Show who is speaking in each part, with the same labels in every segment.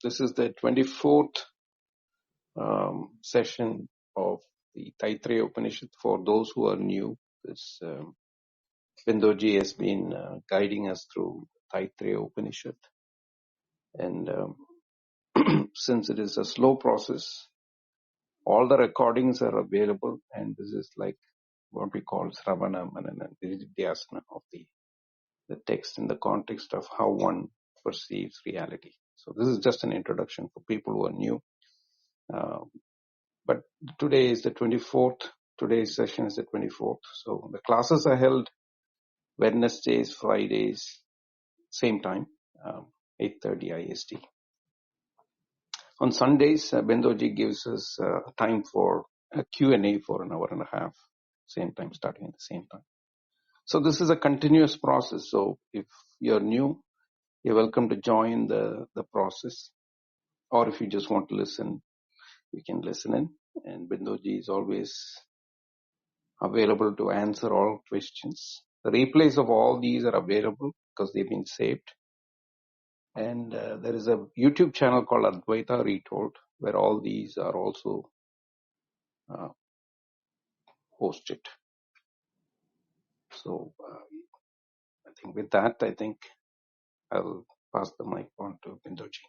Speaker 1: This is the 24th session of the Taittareeya Upanishad. For those who are new, this Bindoji has been guiding us through Taittareeya Upanishad. And since it is a slow process, all the recordings are available, and this is like what we call Sravana Manana, Nididhyasana of the text in the context of how one perceives reality. So this is just an introduction for people who are new. But today is the 24th. Today's session is the 24th. So the classes are held Wednesdays, Fridays, same time, 8:30 IST. On Sundays, Bendoji gives us time for a Q&A for an hour and a half, same time, starting at the same time. So this is a continuous process. So if you're new, you're welcome to join the process. Or if you just want to listen, you can listen in. And Bindoji is always available to answer all questions. The replays of all these are available because they've been saved. And there is a YouTube channel called Advaita Retold, where all these are also hosted. So I think with that, I'll pass the mic on to Bindoji.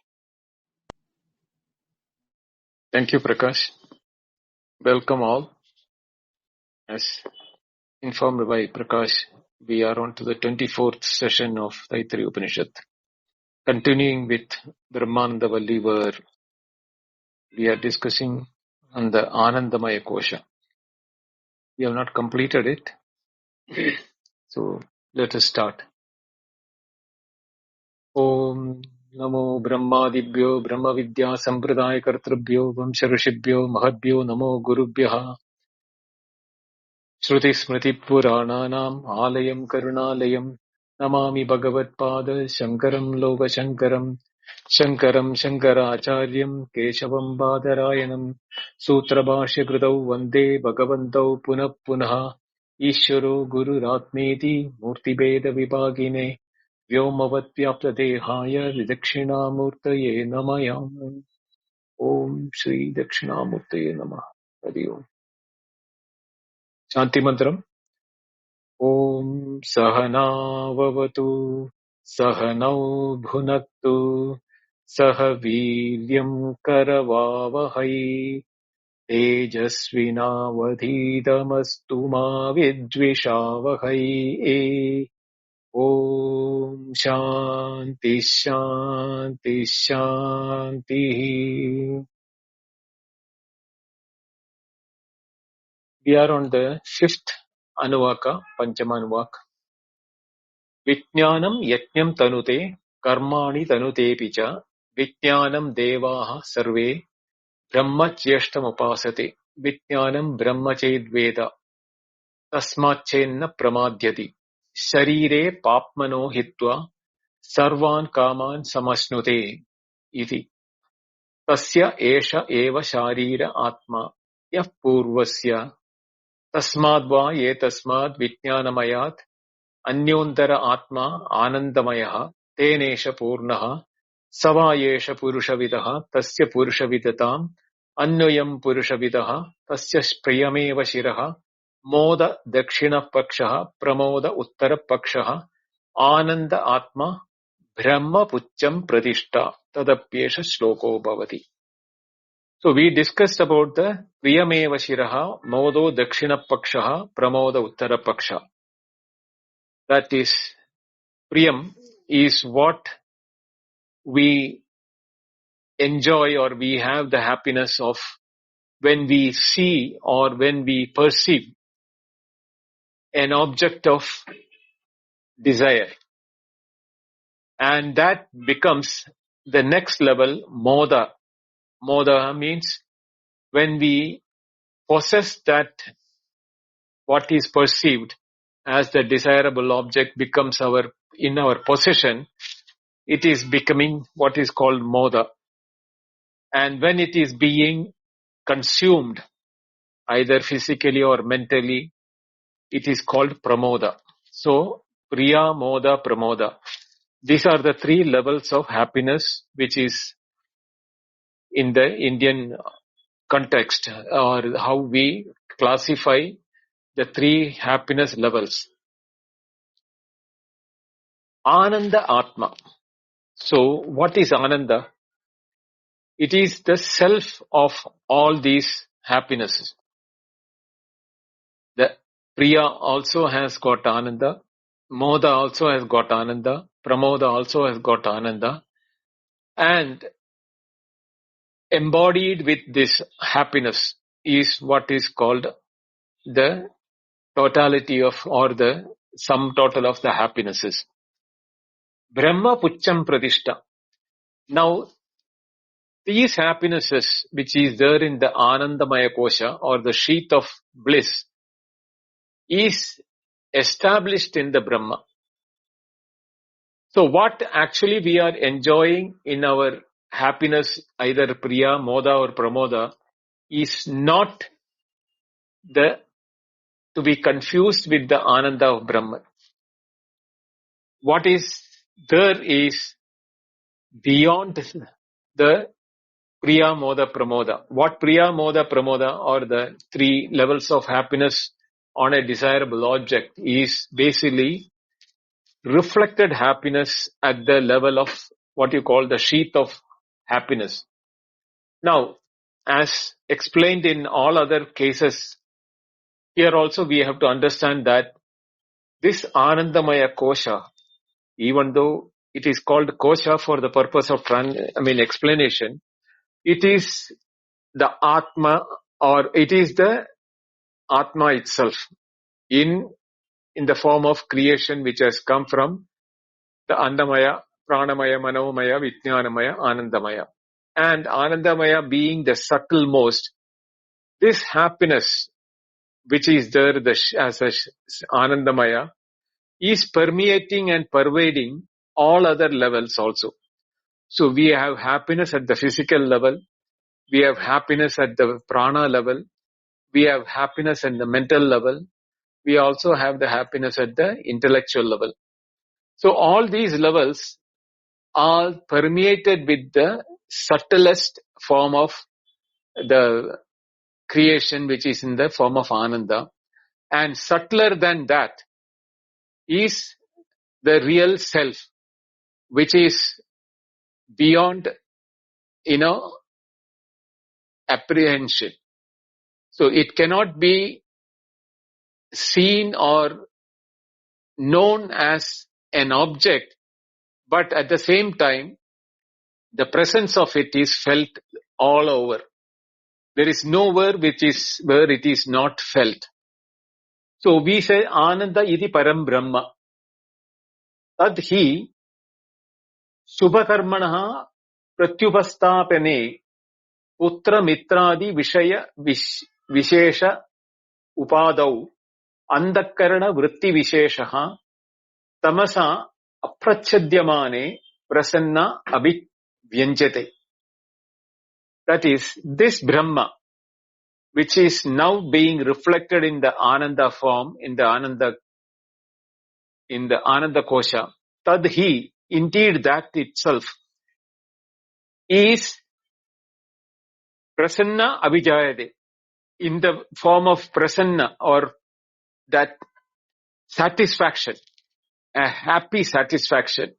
Speaker 2: Thank you, Prakash. Welcome all. As informed by Prakash, we are on to the 24th session of Taittareeya Upanishad. Continuing with Brahman Valli, where we are discussing on the Anandamaya Kosa. We have not completed it. So let us start. Om Namo Brahmadibhyo Brahma Vidya Sampradaya Kartrabhyo Vamsharishibhyo Mahadbhyo Namo Gurubhyaha Shruti Smriti Purananam Alayam Karunalayam Namami Bhagavatpada Shankaram Loka Shankaram Shankaram Shankaracharyam Keshavam Badarayanam Sutra Bhashya Kritau Vande Bhagavantau Punah Punah Ishvaro Guru Ratmeti Murti Beda Vibhagine Vyomavatyaptadehaya Vidakshina Namayam. Om Shri Dakshinamurtaye Namah. Hari Om. Shanti Mantram. Om Sahana Vavatu Sahanau Bhunaktu Sahaviryam Karavavahai Tejasvinavadhitamastu ma vidvishavahai. Om Shanti Shanti Shanti. We are on the 5th Anuvaka, Panchama Anuvaka. Vijnanam yajnam tanute karmani tanute picha vijnanam devaha sarve brahma cheshtam upasate vijnanam brahma ched veda tasmachenna pramadhyati sharire papmano hitva sarvan kaman samasnute iti tasya esha eva sharira atma yah purvasya tasmadva ye tasmad vijnanamayat Anyondara Atma Anandamaya Tenesha Purnaha Savayesha Purushavidaha Tasya Purushavidatam Annuyam Purushavidaha Tasya Priyameva Shiraha Moda Dakshina Pakshaha Pramoda Uttara Pakshaha Ananda Atma Brahma Pucham Pradishta Tadapyesha Shloko Bhavati. So we discussed about the Priyameva Shiraha Modo Dakshina Pakshaha Pramoda Uttara Paksha. That is, Priyam is what we enjoy or we have the happiness of when we see or when we perceive an object of desire. And that becomes the next level, moda. Moda means when we possess that what is perceived as the desirable object becomes in our possession, it is becoming what is called moda. And when it is being consumed, either physically or mentally, it is called pramoda. So, priya, moda, pramoda. These are the 3 levels of happiness which is in the Indian context, or how we classify the three happiness levels. Ananda Atma. So what is Ananda? It is the self of all these happinesses. The Priya also has got Ananda. Moda also has got Ananda. Pramoda also has got Ananda. And embodied with this happiness is what is called the totality of, or the sum total of the happinesses. Brahma Pucham Pradishta. Now, these happinesses, which is there in the Anandamaya Kosa, or the sheath of bliss, is established in the Brahma. So what actually we are enjoying in our happiness, either Priya, Moda or Pramoda, is not to be confused with the Ananda of Brahman. What is there is beyond the Priya, Moda, Pramoda. What Priya, Moda, Pramoda, or the three levels of happiness on a desirable object, is basically reflected happiness at the level of what you call the sheath of happiness. Now, as explained in all other cases, here also we have to understand that this Anandamaya Kosa, even though it is called Kosa for the purpose of explanation, it is the Atma, or it is the Atma itself in the form of creation, which has come from the Andamaya, Pranamaya, Manomaya, Vijnanamaya, Anandamaya. And Anandamaya being the subtle most, this happiness which is there as a Anandamaya is permeating and pervading all other levels also. So we have happiness at the physical level, we have happiness at the prana level, we have happiness at the mental level, we also have the happiness at the intellectual level. So all these levels are permeated with the subtlest form of the creation, which is in the form of Ananda. And subtler than that is the real self, which is beyond, apprehension. So it cannot be seen or known as an object, but at the same time, the presence of it is felt all over. There is nowhere where it is not felt. So we say Ananda iti param brahma. Tad hi subhakarmanaha pratyupastapane putra mitradi vishaya vishesha upadau andakarana vritti visheshaha tamasa aprachyadyamane prasanna abhivyanjate. That is, this Brahma, which is now being reflected in the Ananda form, in the Ananda Kosha, tadhi, indeed that itself, is prasanna abhijayate, in the form of prasanna, or that satisfaction, a happy satisfaction.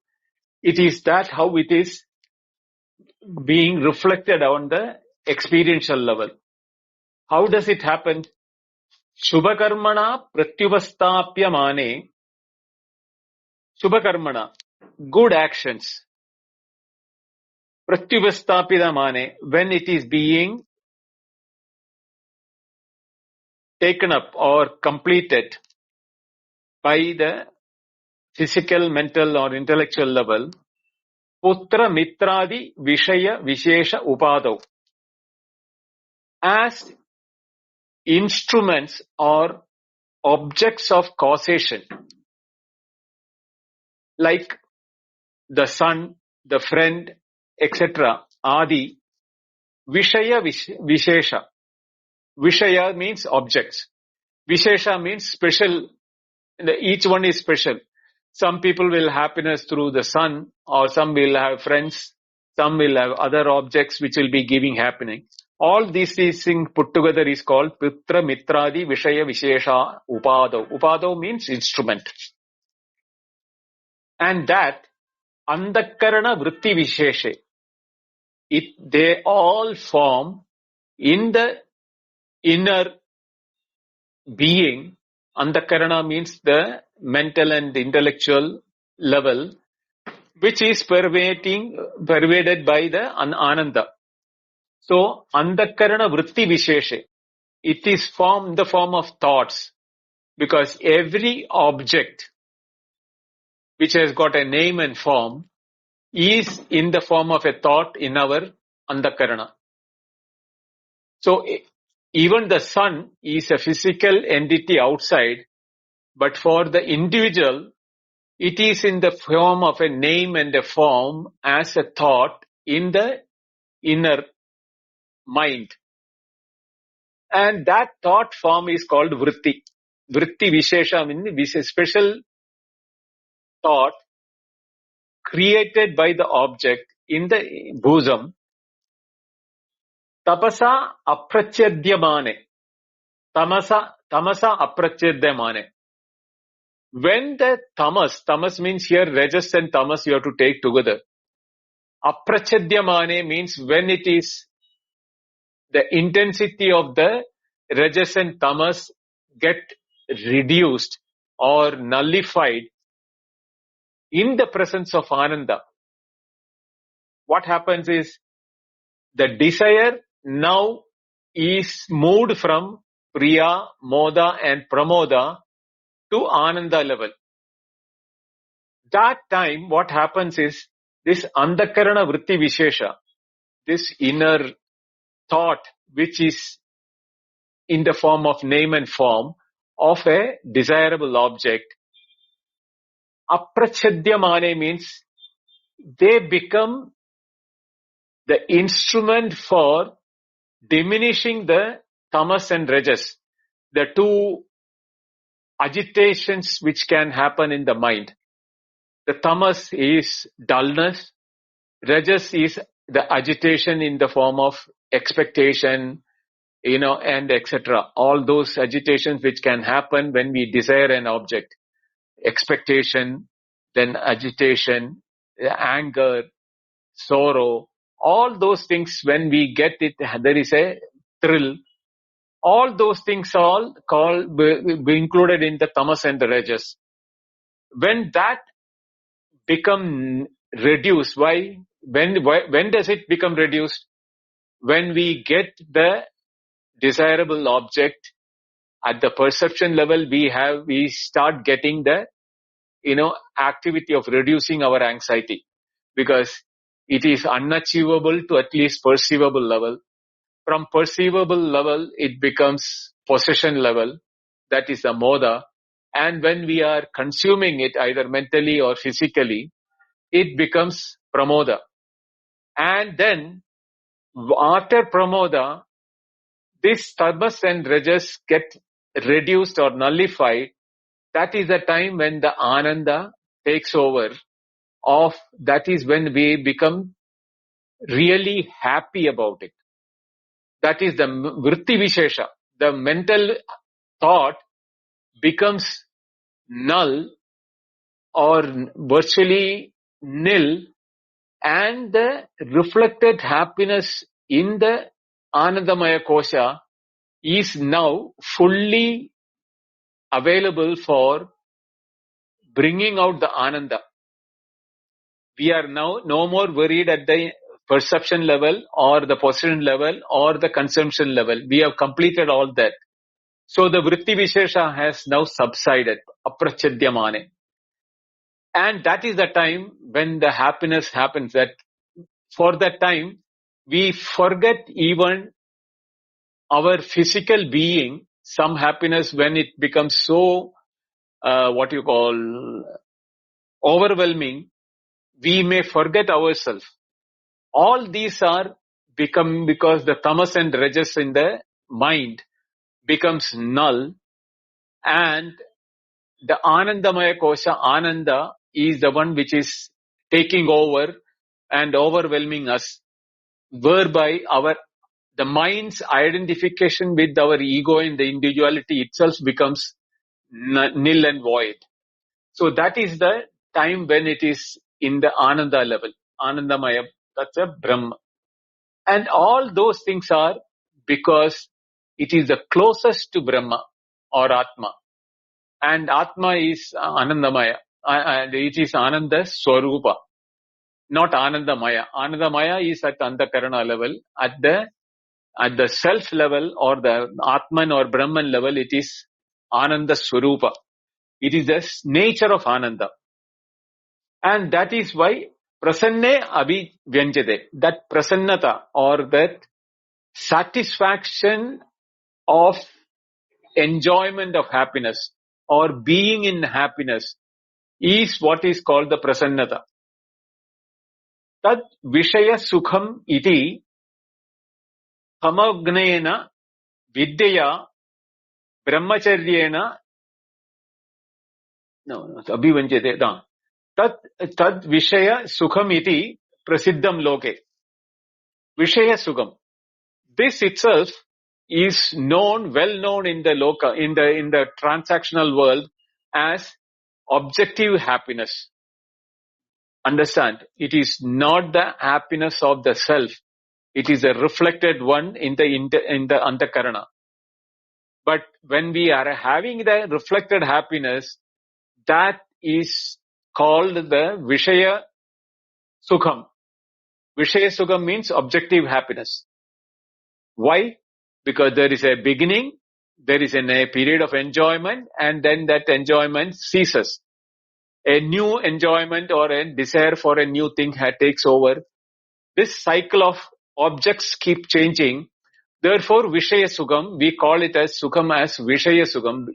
Speaker 2: It is that how it is being reflected on the experiential level. How does it happen? Shubhakarmana pratyupastapyamane. Shubhakarmana, good actions. Pratyupastapyamane, when it is being taken up or completed by the physical, mental or intellectual level, putra mitradi vishaya vishesha upadau, as instruments or objects of causation, like the son, the friend, etc. Adi, vishaya vishesha. Vishaya means objects. Vishesha means special. Each one is special. Some people will have happiness through the son, or some will have friends, some will have other objects which will be giving happening. All these things put together is called Putra Mitradi Vishaya Vishesha Upado. Upado means instrument. And that Andakarana Vritti Visheshe, they all form in the inner being. Andakarana means the mental and intellectual level, which is pervaded by the Ananda. So, Andakarana Vritti Visheshe, it is formed in the form of thoughts, because every object which has got a name and form is in the form of a thought in our Andakarana. So, even the sun is a physical entity outside, but for the individual, it is in the form of a name and a form as a thought in the inner mind. And that thought form is called vritti. Vritti Vishesha means a special thought created by the object in the bosom. Tapasa aprachadyamane. Tamasa aprachadyamane. When the tamas means here rajas and tamas you have to take together. Aprachadyamane means when it is the intensity of the rajas and tamas get reduced or nullified in the presence of Ananda. What happens is the desire now is moved from Priya, Moda and Pramoda to Ananda level. That time what happens is this Andakarana Vritti Vishesha, this inner thought which is in the form of name and form of a desirable object, aprachadyamane means they become the instrument for diminishing the tamas and rajas, the two agitations which can happen in the mind. The tamas is dullness, rajas is the agitation in the form of expectation, and etc. All those agitations which can happen when we desire an object. Expectation, then agitation, anger, sorrow, all those things when we get it, there is a thrill. All those things all be included in the tamas and the rajas. When that become reduced, why? When does it become reduced? When we get the desirable object at the perception level, we start getting the activity of reducing our anxiety, because it is unachievable to at least perceivable level. From perceivable level, it becomes possession level, that is the moda. And when we are consuming it either mentally or physically, it becomes pramoda. And then after pramoda, this tamas and rajas get reduced or nullified. That is the time when the ananda takes over. That is when we become really happy about it. That is the vritti vishesha. The mental thought becomes null or virtually nil, and the reflected happiness in the Anandamaya Kosa is now fully available for bringing out the Ananda. We are now no more worried at the perception level or the possession level or the consumption level. We have completed all that. So the vritti vishesha has now subsided, aprachadyamane. And that is the time when the happiness happens, that for that time we forget even our physical being. Some happiness, when it becomes so overwhelming, we may forget ourselves. All these are become because the tamas and rajas in the mind becomes null, and the Anandamaya Kosa, Ananda, is the one which is taking over and overwhelming us, whereby the mind's identification with our ego and the individuality itself becomes nil and void. So that is the time when it is in the Ananda level, Anandamaya, that's a Brahma. And all those things are because it is the closest to Brahma or Atma. And Atma is Anandamaya, and it is Ananda Swarupa, not Anandamaya. Anandamaya is at Antakarana level. At the self level or the Atman or Brahman level, it is Ananda Swarupa. It is the nature of Ananda. And that is why prasanne abhivyanjate, that prasannata or that satisfaction of enjoyment of happiness or being in happiness is what is called the prasannata. Tad vishaya sukham iti samagnena vidyaya brahmacharyena abhivanjate. Tad vishaya sukham iti prasiddham loke. Vishaya sukham. This itself is well known in the in the transactional world as objective happiness. Understand, it is not the happiness of the self. It is a reflected one in the antakarana. But when we are having the reflected happiness, that is called the Vishaya Sukham. Vishaya Sukham means objective happiness. Why? Because there is a beginning, there is a period of enjoyment, and then that enjoyment ceases. A new enjoyment or a desire for a new thing takes over. This cycle of objects keep changing. Therefore, Vishaya Sukham, we call it as Sukham as Vishaya Sukham,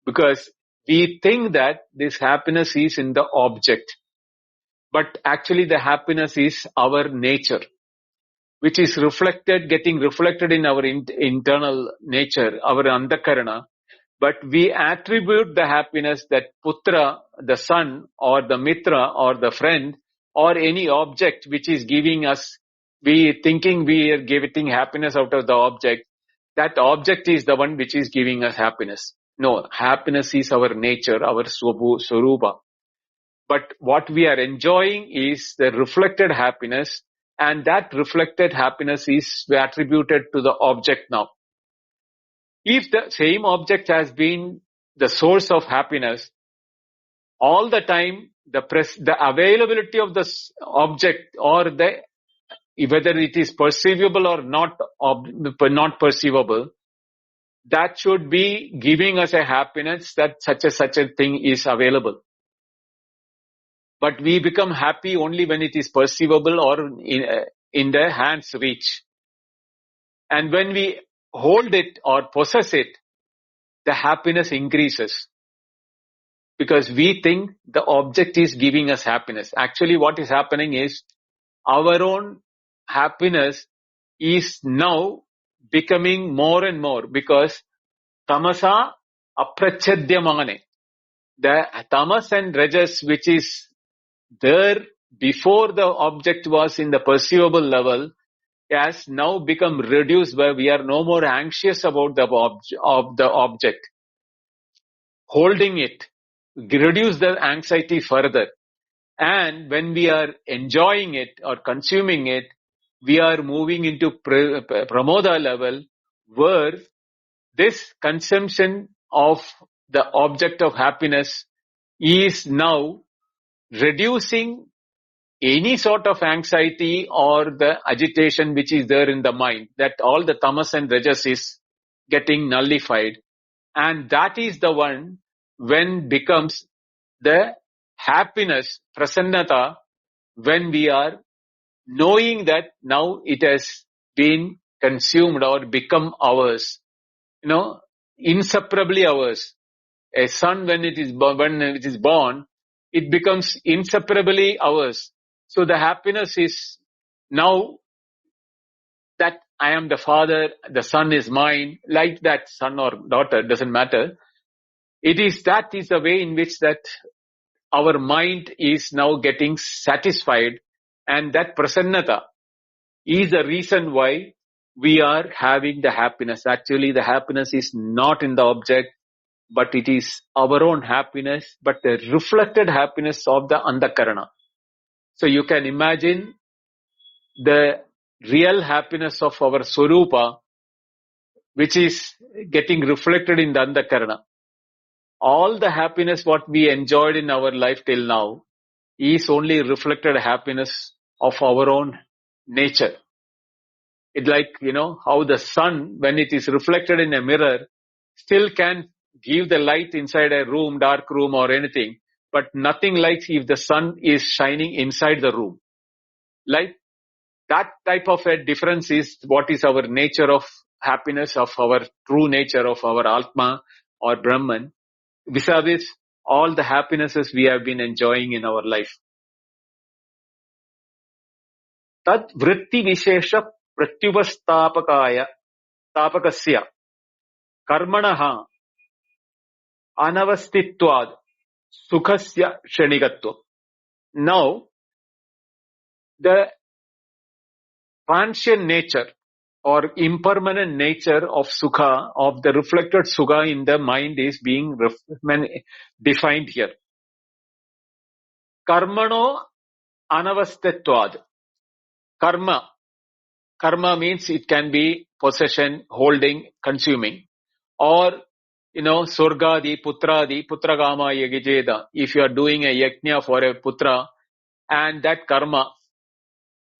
Speaker 2: because we think that this happiness is in the object. But actually the happiness is our nature, which is getting reflected in our internal nature, our antakarana. But we attribute the happiness that putra, the son, or the mitra, or the friend, or any object which is giving us, we thinking we are getting happiness out of the object, that object is the one which is giving us happiness. No, happiness is our nature, our swarupa. But what we are enjoying is the reflected happiness, and that reflected happiness is attributed to the object now. If the same object has been the source of happiness, all the time the availability of the object or whether it is perceivable or not perceivable, that should be giving us a happiness that such a thing is available. But we become happy only when it is perceivable or in the hand's reach. And when we hold it or possess it, the happiness increases. Because we think the object is giving us happiness. Actually, what is happening is our own happiness is now becoming more and more, because tamasa aprachyadyamane. The tamas and rajas which is there before the object was in the perceivable level has now become reduced, where we are no more anxious about the object. Holding it, reduce the anxiety further. And when we are enjoying it or consuming it, we are moving into pramoda level, where this consumption of the object of happiness is now reducing any sort of anxiety or the agitation which is there in the mind, that all the tamas and rajas is getting nullified. And that is the one when becomes the happiness, prasannata, when we are knowing that now it has been consumed or become ours, inseparably ours. A son, when it is born, it becomes inseparably ours. So the happiness is now that I am the father, the son is mine, like that son or daughter, doesn't matter. That is the way in which that our mind is now getting satisfied, And that prasannata is the reason why we are having the happiness. Actually, the happiness is not in the object, but it is our own happiness, but the reflected happiness of the andakarana. So you can imagine the real happiness of our Swarupa, which is getting reflected in the andakarana. All the happiness what we enjoyed in our life till now is only reflected happiness of our own nature. It's like, how the sun, when it is reflected in a mirror, still can give the light inside a room, dark room or anything, but nothing like if the sun is shining inside the room. Like that type of a difference is what is our nature of happiness, of our true nature of our Atma or Brahman, vis-a-vis all the happinesses we have been enjoying in our life. Tad vritti vishesha pratyuvastapakaya tapakasya karmanaha anavastitvad sukhasya shanigatva. Now, the transient nature or impermanent nature of sukha, of the reflected sukha in the mind is being defined here. Karmano anavastitvad. Karma means it can be possession, holding, consuming. Or, Surgadi, Putradi, Putragama Yagijeda. If you are doing a yajna for a putra and that karma,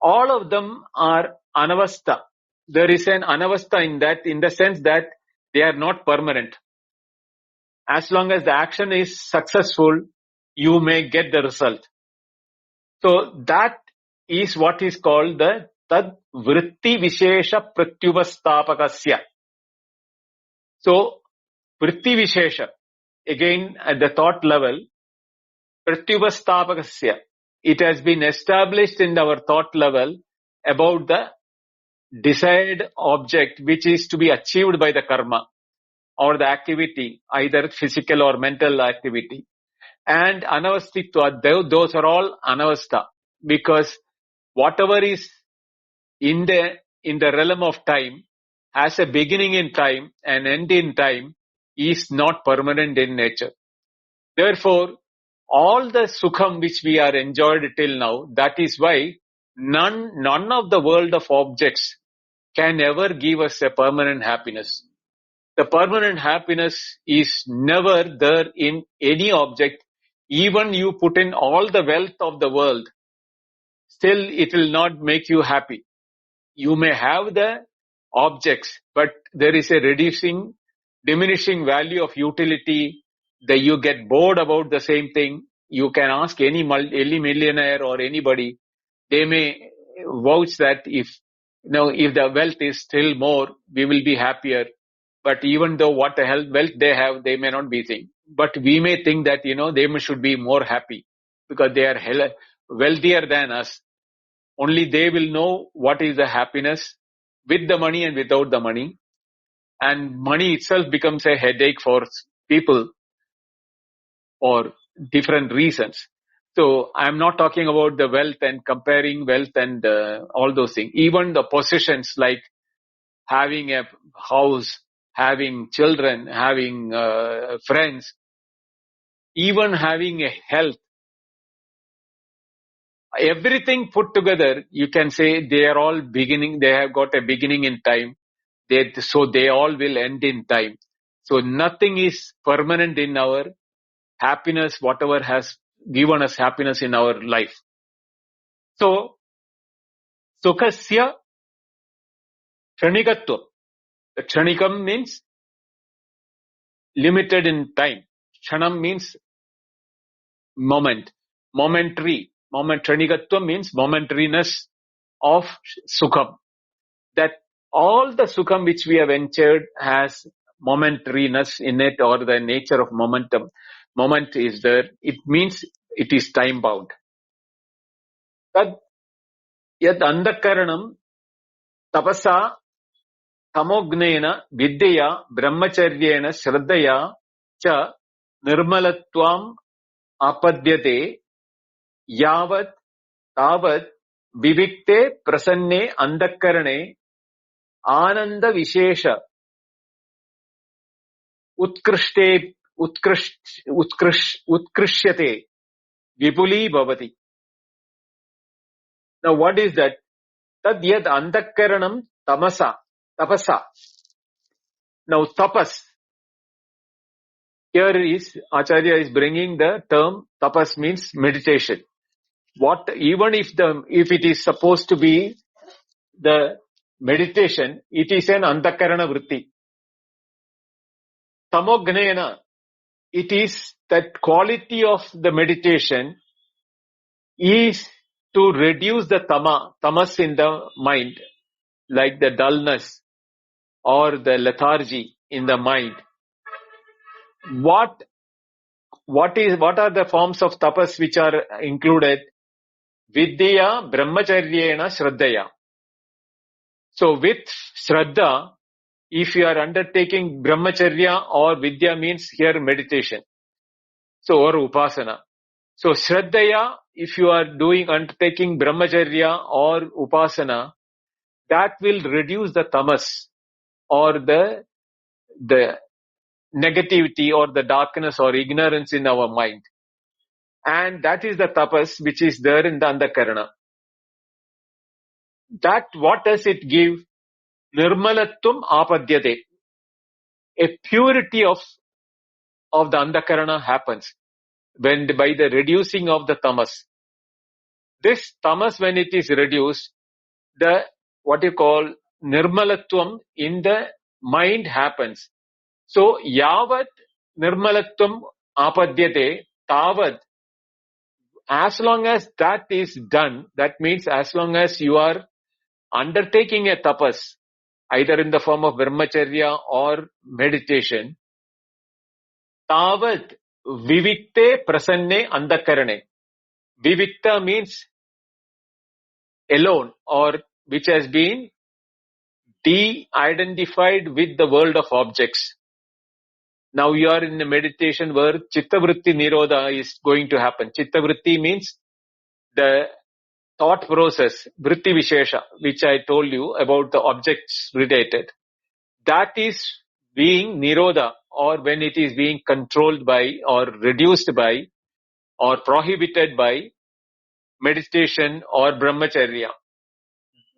Speaker 2: all of them are anavastha. There is an anavastha in that, in the sense that they are not permanent. As long as the action is successful, you may get the result. So that is what is called the tad vritti vishesha pratyuvastapakasya. So vritti vishesha, again at the thought level, pratyuvastapakasya, it has been established in our thought level about the desired object which is to be achieved by the karma or the activity, either physical or mental activity. And anavastitva, those are all anavastha, because whatever is in the realm of time has a beginning in time and end in time, is not permanent in nature. Therefore, all the sukham which we are enjoyed till now, that is why none of the world of objects can ever give us a permanent happiness. The permanent happiness is never there in any object. Even you put in all the wealth of the world, still it will not make you happy. You may have the objects, but there is a diminishing value of utility, that you get bored about the same thing. You can ask any millionaire or anybody, they may vouch that if the wealth is still more, we will be happier. But even though what the wealth they have, they may not be thinking. But we may think that, they should be more happy because they are wealthier than us. Only they will know what is the happiness with the money and without the money. And money itself becomes a headache for people for different reasons. So I'm not talking about the wealth and comparing wealth and all those things. Even the possessions like having a house, having children, having friends, even having a health, everything put together, you can say they are all beginning, they have got a beginning in time. So they all will end in time. So nothing is permanent in our happiness, whatever has given us happiness in our life. So, sukhasya kshanikatva. Kshanikam means limited in time. Kshanam means moment, momentary. Kshanikatva means momentariness of sukham. That all the sukham which we have enjoyed has momentariness in it, or the nature of momentum. Moment is there. It means it is time bound. Tad yad andakaranam tapasa tamognena vidyaya brahmacharyena shraddaya cha nirmalatvam apadyate yavat tavat vivikte prasanne andakarane ananda vishesha utkrishyate vipuli bhavati. Now what is that? Tad yad andakaranam tapasa. Now tapas. Here is Acharya is bringing the term tapas means meditation. What even if it is supposed to be the meditation, it is an antakarana vritti. Tamognayana, it is that quality of the meditation is to reduce the tamas in the mind, like the dullness or the lethargy in the mind. What are the forms of tapas which are included? Vidya, brahmacharyena, shraddhaya. So with shraddha, if you are undertaking brahmacharya or vidya means here meditation. So or upasana. So shraddhaya, if you are undertaking brahmacharya or upasana, that will reduce the tamas or the negativity or the darkness or ignorance in our mind. And that is the tapas which is there in the andakarana. That what does it give? Nirmalatvam apadyate. A purity of the andakarana happens when by the reducing of the tamas. This tamas, when it is reduced, the what you call nirmalatvam in the mind happens. So yavat nirmalatvam apadyate tavad. As long as that is done, that means as long as you are undertaking a tapas, either in the form of brahmacharya or meditation, tavad vivikte prasanne andakarane. Vivikta means alone or which has been de-identified with the world of objects. Now you are in a meditation where chittavritti nirodha is going to happen. Chittavritti means the thought process, vritti vishesha, which I told you about the objects related. That is being nirodha, or when it is being controlled by or reduced by or prohibited by meditation or brahmacharya.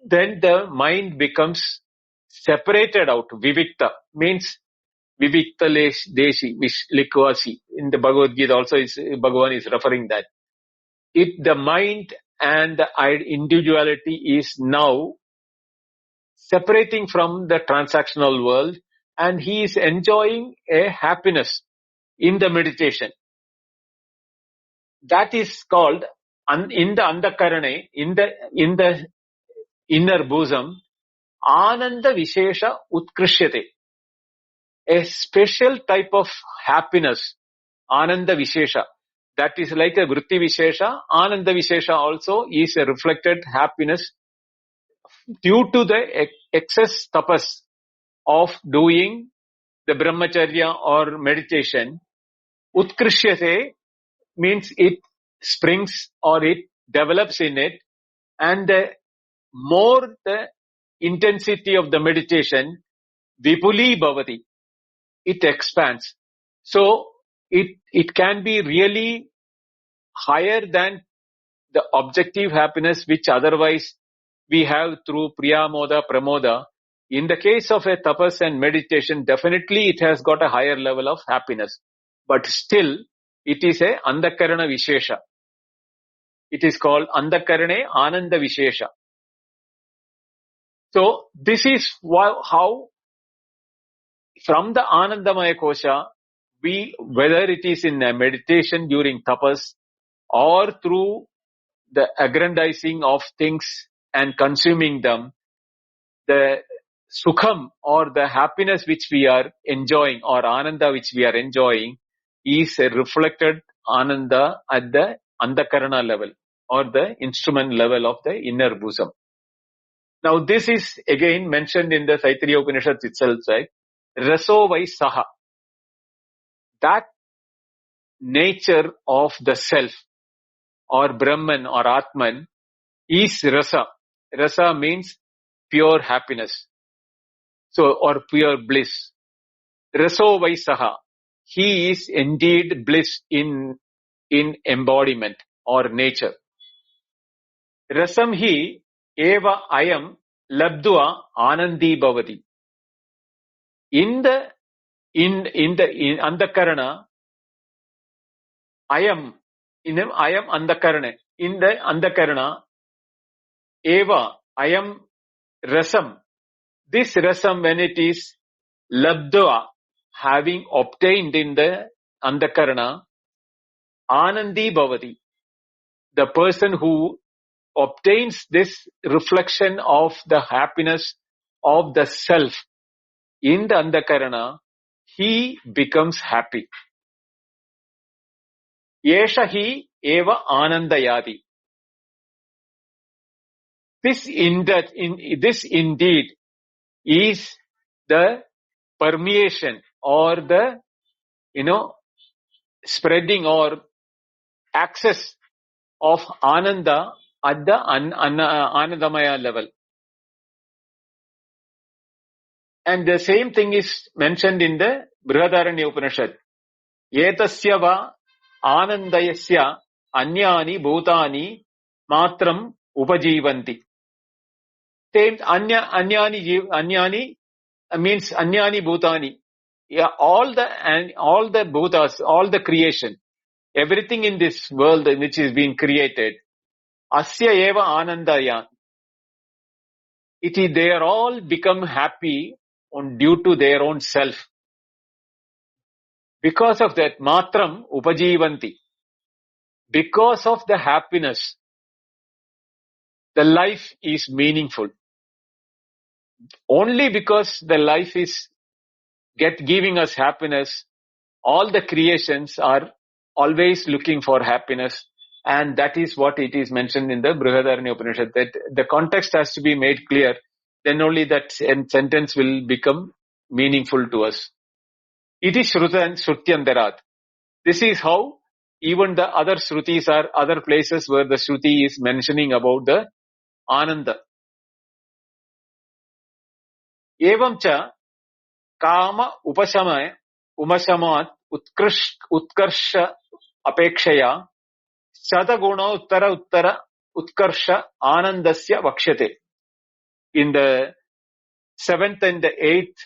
Speaker 2: Then the mind becomes separated out. Vivikta means Vivikta Deshi, Likwasi. In the Bhagavad Gita also Bhagavan is referring that. The mind and the individuality is now separating from the transactional world, and he is enjoying a happiness in the meditation. That is called in the andakarane, in the inner bosom, Ananda Vishesha Utkrishyate. A special type of happiness, Ananda Vishesha. That is like a Vritti Vishesha. Ananda Vishesha also is a reflected happiness due to the excess tapas of doing the brahmacharya or meditation. Utkrishyate means it springs or it develops in it, and the more the intensity of the meditation, vipuli bhavati, it expands. So it can be really higher than the objective happiness which otherwise we have through priyamoda, pramoda. In the case of a tapas and meditation, definitely it has got a higher level of happiness. But still, it is a andakarana vishesha. It is called andakarane ananda vishesha. So this is how from the Anandamaya Kosa, whether it is in a meditation during tapas or through the aggrandizing of things and consuming them, the sukham or the happiness which we are enjoying or ananda which we are enjoying is a reflected ananda at the andakarana level or the instrument level of the inner bosom. Now this is again mentioned in the Taittareeya Upanishad itself, right? Raso vai saha. That nature of the self or Brahman or Atman is rasa. Rasa means pure happiness. So, or pure bliss. Raso Vaisaha. He is indeed bliss in embodiment or nature. Rasam hi eva ayam labdua anandi bhavati. In andakarana, ayam andakarana. In the andakarana, eva ayam rasam. This rasam, when it is labdua, having obtained in the andakarana, anandi bhavati. The person who obtains this reflection of the happiness of the self in the andakarana, he becomes happy. Yesha hi eva anandayati. This indeed is the permeation or the spreading or access of ananda at the Anandamaya level. And the same thing is mentioned in the Taittareeya Upanishad. Etasya va anandayasya anyani bhutani matram upajivanti. Same anyani means anyani bhutani. Yeah, all the bhutas, all the creation, everything in this world which is being created, asya eva anandaya. They are all become happy due to their own self. Because of that, matram upajivanti. Because of the happiness, the life is meaningful. Only because the life is giving us happiness, all the creations are always looking for happiness, and that is what it is mentioned in the Taittareeya Upanishad, that the context has to be made clear, then only that sentence will become meaningful to us. It is Shrutyandarat. This is how even the other Shrutis are other places where the Shruti is mentioning about the Ananda. Evamcha kama upashamat utkarsha apekshaya Sataguna uttara utkarsha anandasya vakshate. In the 7th and the 8th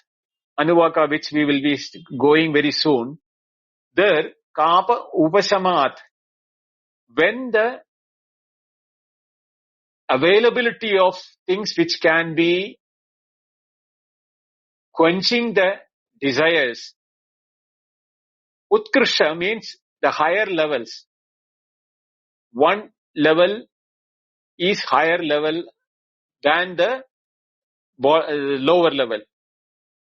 Speaker 2: Anuvaka, which we will be going very soon, there, kapa upashamat, when the availability of things which can be quenching the desires, utkarsha means the higher levels. One level is higher level than the lower level.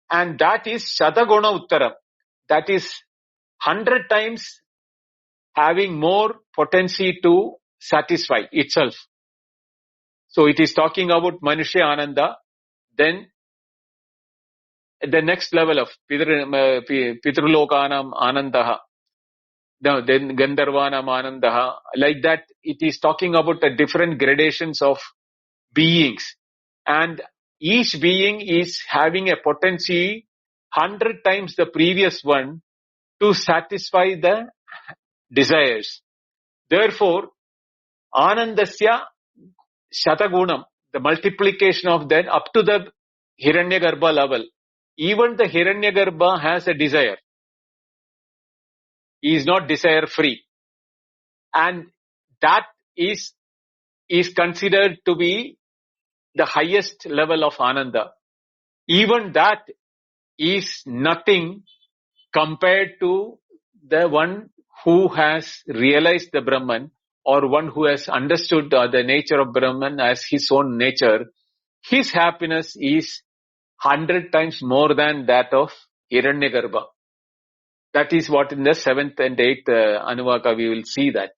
Speaker 2: And that is Sataguna Uttara. That is 100 times having more potency to satisfy itself. So it is talking about Manushya Ananda. Then the next level of Pitrulokanam Anandaha. Then Gandharvanam Anandaha. Like that, it is talking about the different gradations of beings. And each being is having a potency 100 times the previous one to satisfy the desires. Therefore, Anandasya Shatagunam, the multiplication of that up to the Hiranyagarbha level. Even the Hiranyagarbha has a desire. He is not desire free. And that is considered to be the highest level of Ananda. Even that is nothing compared to the one who has realized the Brahman, or one who has understood the nature of Brahman as his own nature. His happiness is 100 times more than that of Hiranyagarbha. That is what in the 7th and 8th Anuvaka we will see that.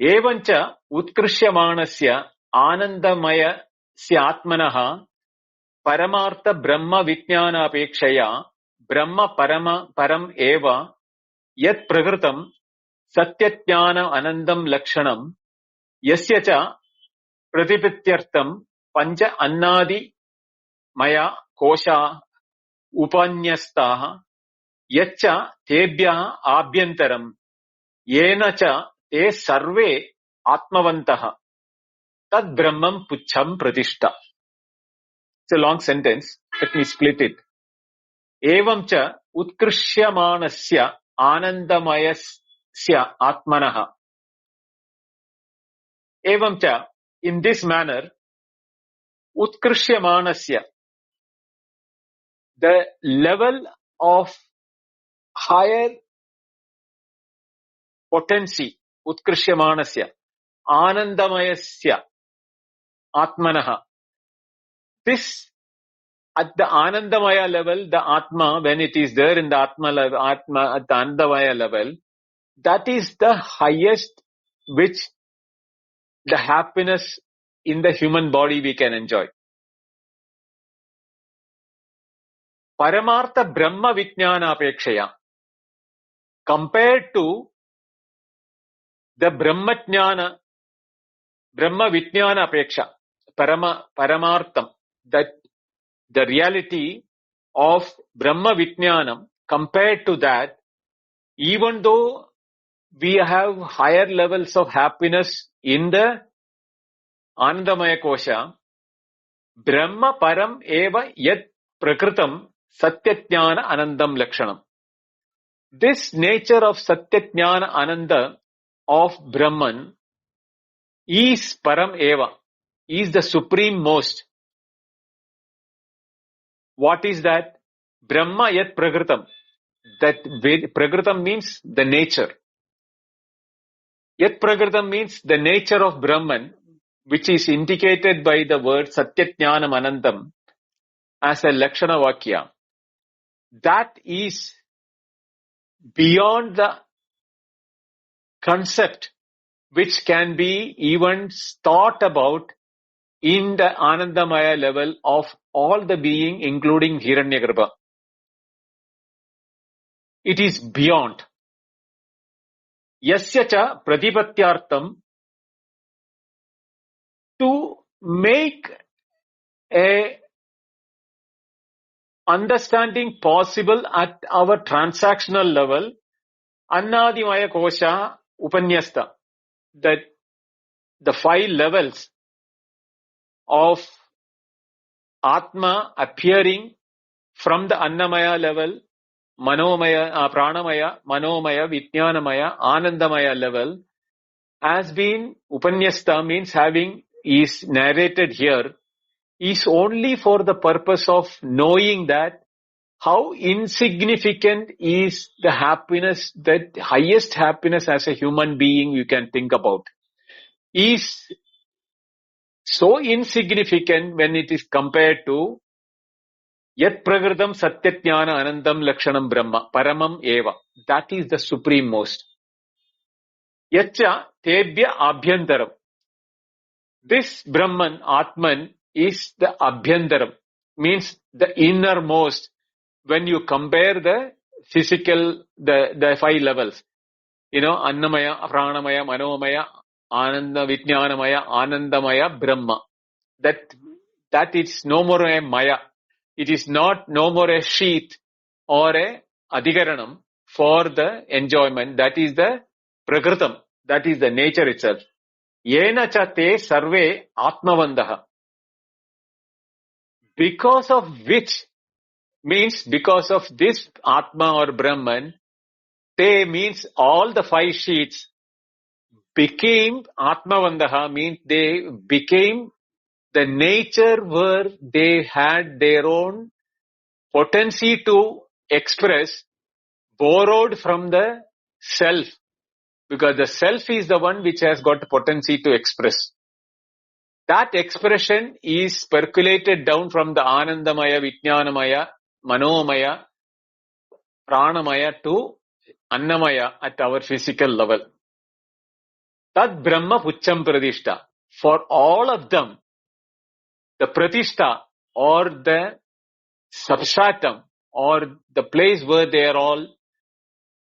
Speaker 2: Evancha utkrisyamanasya anandamaya syatmanaha paramartha brahma vijnana apekshaya brahma param eva yat prakritam satyajnana anandam lakshanam yasya cha Pratipatyartham Pancha Annadi Maya Kosa Upanyastaha Yacha Tebhya Abhyantaram Yenacha Te Sarve Atmavantaha Tad Brahmam Pucham Pratishta. It's a long sentence. Let me split it. Evamcha Utkrishyamaanasya Anandamayasya Atmanaha. Evamcha, in this manner, Utkrishyamaanasya, the level of higher potency, Utkrishyamaanasya, Anandamayasya Atmanaha. This, at the Anandamaya level, the Atma, when it is there in the Atma level, Atma at the Anandamaya level, that is the highest which the happiness in the human body we can enjoy. Paramartha Brahma Vijnana Apekshaya, compared to the Brahma Vijnana Apeksha, Paramartham, that the reality of Brahma Vijnanam, compared to that, even though we have higher levels of happiness in the Anandamaya Kosa, Brahma Param Eva Yat Prakritam Satyajnana Anandam Lakshanam. This nature of Satyajnana Ananda of Brahman is Param Eva, is the supreme most. What is that? Brahma Yat Prakritam. That Prakritam means the nature. Yat Prakritam means the nature of Brahman, which is indicated by the word Satyajnanam Anandam as a Lakshana Vakya. That is beyond the concept which can be even thought about in the Anandamaya level of all the being, including Hiranyagarbha. It is beyond. Yasya cha pratipatyartham, to make a understanding possible at our transactional level, Anandamaya Kosa Upanyasta, that the 5 levels of Atma appearing from the Annamaya level, Manomaya, Pranamaya, Manomaya, Vijnanamaya, Anandamaya level, has been Upanyasta, means having, is narrated here, is only for the purpose of knowing that how insignificant is the happiness, that highest happiness as a human being you can think about, is so insignificant when it is compared to Yat Prakritam Satyajnana Anandam Lakshanam Brahma, Paramam Eva. That is the supreme most. Yacha Tebhya Abhyantaram. This Brahman, Atman, is the Abhyantaram, means the innermost. When you compare the physical, the 5 levels, Annamaya, Pranamaya, Manomaya, Ananda, Vijnanamaya, Anandamaya, Brahma. That is no more a Maya. It is no more a sheath or a adhikaranam for the enjoyment. That is the prakritam. That is the nature itself. Yena cha te sarve atmavandaha. Because of which, means because of this Atma or Brahman, te means all the 5 sheaths became atmavandaha, means they became the nature where they had their own potency to express, borrowed from the self, because the self is the one which has got potency to express. That expression is percolated down from the Anandamaya, Vijnanamaya, Manomaya, Pranamaya to Annamaya at our physical level. Tad Brahma Pucham Pradishta. For all of them, the Pratishta or the substratum or the place where they are all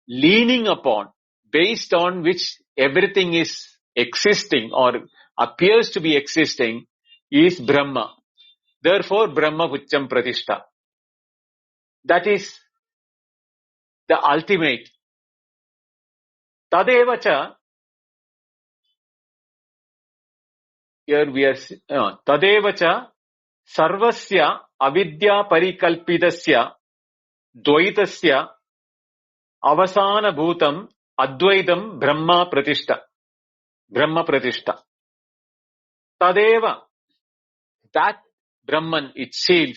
Speaker 2: leaning upon, based on which everything is existing or appears to be existing is Brahma. Therefore, Brahma Pucham Pratishta. That is the ultimate. Tadevacha, here we are, Tadevacha Sarvasya Avidya Parikalpidasya Dvaitasya Avasana Bhutam Advaitam Brahma Pratishta. Brahma Pratishta. Tadeva, that Brahman itself,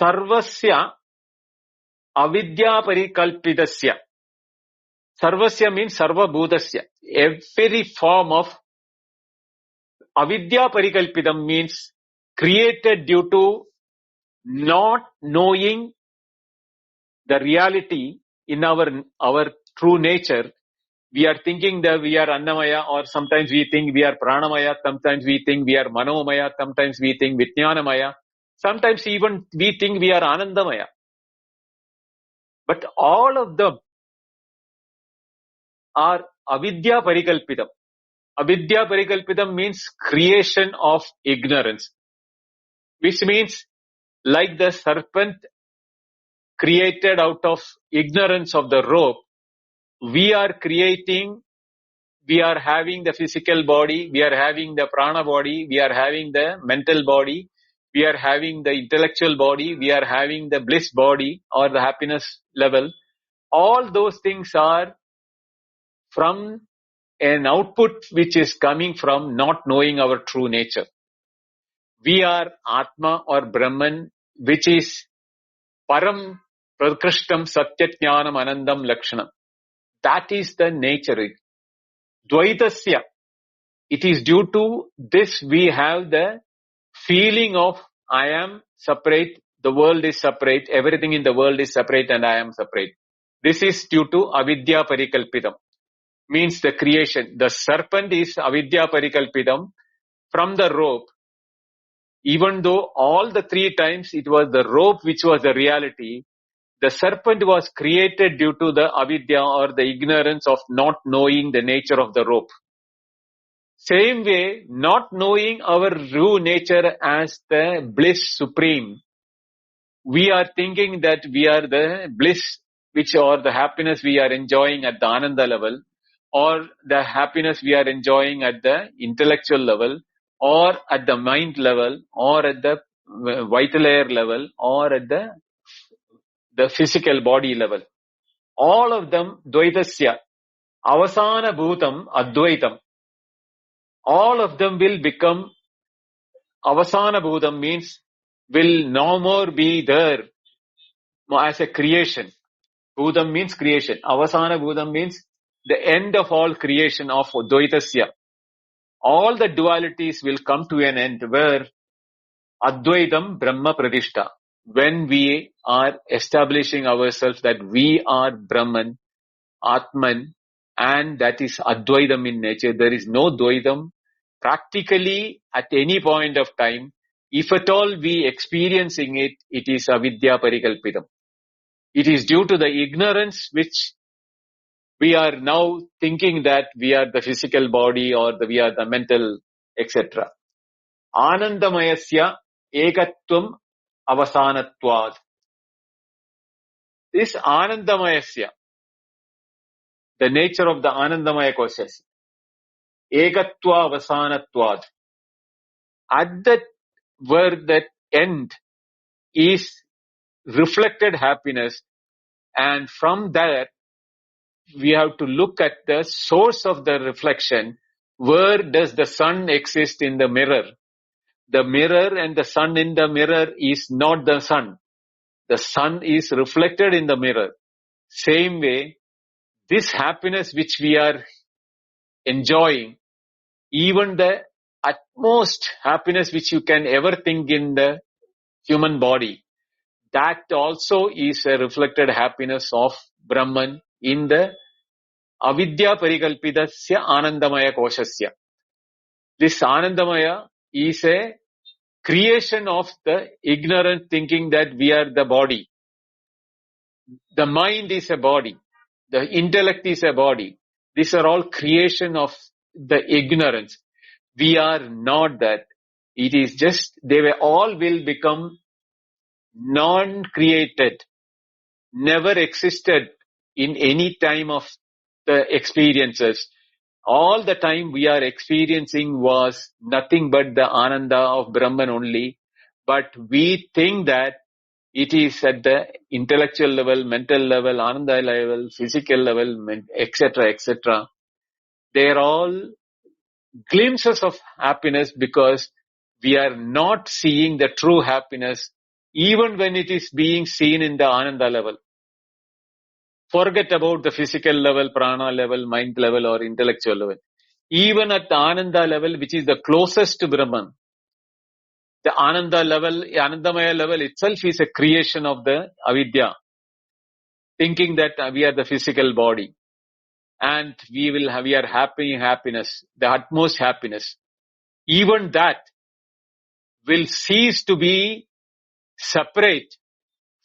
Speaker 2: Sarvasya Avidya Parikalpidasya. Sarvasya means Sarva Bhudasya. Every form of Avidya Parikalpidam means created due to not knowing the reality in our true nature. We are thinking that we are Annamaya, or sometimes we think we are Pranamaya, sometimes we think we are Manomaya, sometimes we think Vijnanamaya, sometimes even we think we are Anandamaya. But all of them are Avidya Parikalpidam. Avidya Parikalpidam means creation of ignorance, which means like the serpent created out of ignorance of the rope, we are having the physical body, we are having the prana body, we are having the mental body, we are having the intellectual body, we are having the bliss body or the happiness level. All those things are from an output which is coming from not knowing our true nature. We are Atma or Brahman, which is Param Prakrishtam Satyajnanam Anandam Lakshanam. That is the nature. Dvaitasya. It is due to this we have the feeling of I am separate, the world is separate, everything in the world is separate and I am separate. This is due to Avidya Parikalpidam. Means the creation. The serpent is Avidya Parikalpidam from the rope. Even though all the three times it was the rope which was the reality, the serpent was created due to the avidya or the ignorance of not knowing the nature of the rope. Same way, not knowing our true nature as the bliss supreme, we are thinking that we are the bliss which or the happiness we are enjoying at the Ananda level, or the happiness we are enjoying at the intellectual level, or at the mind level, or at the vital air level, or at the physical body level. All of them, Dvaitasya, Avasana Bhutam, Advaitam. All of them will become, Avasana Bhutam means, will no more be there as a creation. Bhutam means creation. Avasana Bhutam means the end of all creation of Dvaitasya. All the dualities will come to an end where Advaitam Brahma Pratishta. When we are establishing ourselves that we are Brahman, Atman, and that is Advaitam in nature. There is no Dvaitam practically at any point of time. If at all we experiencing it, it is Avidya Parikalpidam. It is due to the ignorance which we are now thinking that we are the physical body or we are the mental, etc. Anandamayasya ekatvam avasanatvad. This Anandamayasya, the nature of the Anandamaya Kosa, ekatva avasanatvad. At that where that end is reflected happiness, and from there we have to look at the source of the reflection. Where does the sun exist in the mirror? The mirror and the sun in the mirror is not the sun. The sun is reflected in the mirror. Same way, this happiness which we are enjoying, even the utmost happiness which you can ever think in the human body, that also is a reflected happiness of Brahman in the Avidya Parikalpidasya Anandamaya Kosasya. This Anandamaya is a creation of the ignorant thinking that we are the body. The mind is a body. The intellect is a body. These are all creation of the ignorance. We are not that. It is just, all will become non-created, never existed in any time of the experiences. All the time we are experiencing was nothing but the Ananda of Brahman only. But we think that it is at the intellectual level, mental level, Ananda level, physical level, etc., etc. They are all glimpses of happiness because we are not seeing the true happiness even when it is being seen in the Ananda level. Forget about the physical level, prana level, mind level or intellectual level. Even at the Ananda level, which is the closest to Brahman, the Ananda level, Anandamaya level itself is a creation of the avidya, thinking that we are the physical body and we are happiness, the utmost happiness. Even that will cease to be separate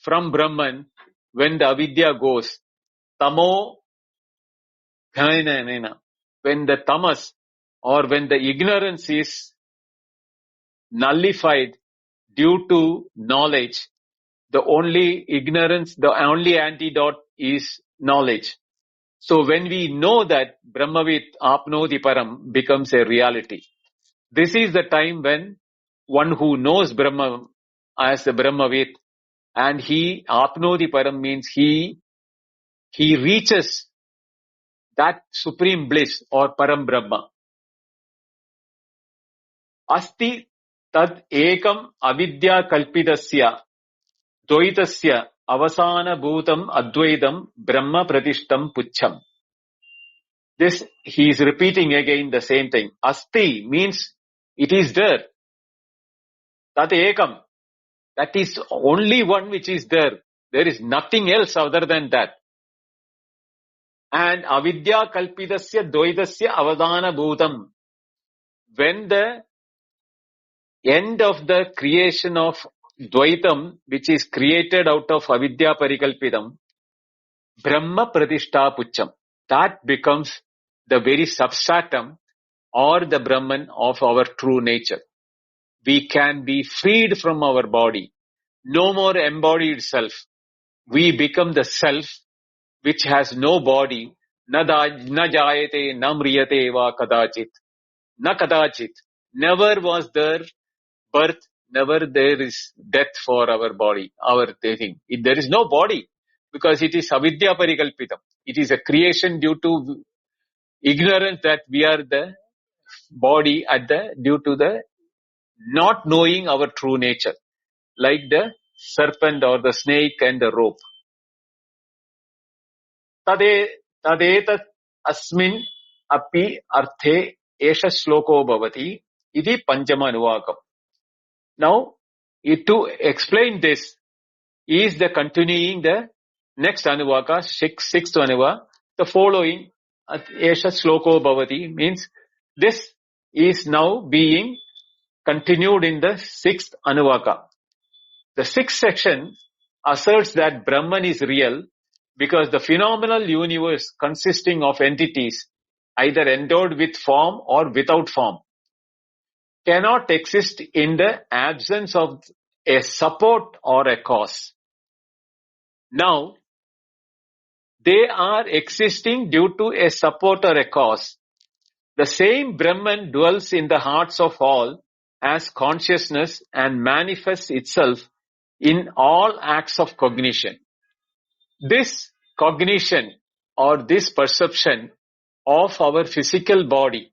Speaker 2: from Brahman when the avidya goes. Tamo dhanena. When the tamas or when the ignorance is nullified due to knowledge, the only antidote is knowledge. So when we know that Brahmavit apnoti param becomes a reality, this is the time when one who knows Brahma as the Brahmavit and he apnoti param means he reaches that supreme bliss or param Brahma. Asti tad ekam avidya kalpidasya dvaitasya avasana bhutam advaitam brahma pratishtam pucham. This, he is repeating again the same thing. Asti means it is there. Tat ekam. That is only one which is there. There is nothing else other than that. And avidya kalpidasya dvaitasya avadana bhutam. When the end of the creation of Dvaitam, which is created out of avidya parikalpidam, Brahma pratishta pucham. That becomes the very substratum or the Brahman of our true nature. We can be freed from our body. No more embodied self. We become the self which has no body. Na jayate, na mriyate va kadachit. Na kadachit. Never was there birth, never there is death for our body, our thing. There is no body because it is avidya parikalpitam. It is a creation due to ignorance that we are the body due to the not knowing our true nature, like the serpent or the snake and the rope. Tadetat asmin api arthe esha shloko bhavati iti panchama anuvakam. Now, to explain this is the continuing the next anuvaka, sixth anuva, the following esha shloko bhavati means this is now being continued in the sixth anuvaka. The sixth section asserts that Brahman is real because the phenomenal universe consisting of entities either endowed with form or without form cannot exist in the absence of a support or a cause. Now, they are existing due to a support or a cause. The same Brahman dwells in the hearts of all as consciousness and manifests itself in all acts of cognition. This cognition or this perception of our physical body,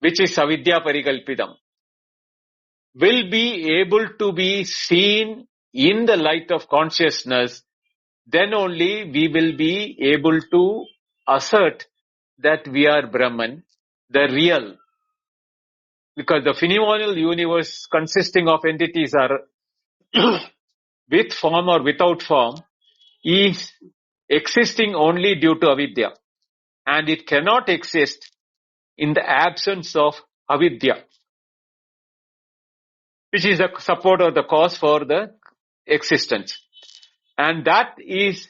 Speaker 2: which is avidya parikalpidam, will be able to be seen in the light of consciousness. Then only we will be able to assert that we are Brahman, the real. Because the phenomenal universe consisting of entities are with form or without form is existing only due to avidya. And it cannot exist in the absence of avidya, which is the support or the cause for the existence. And that is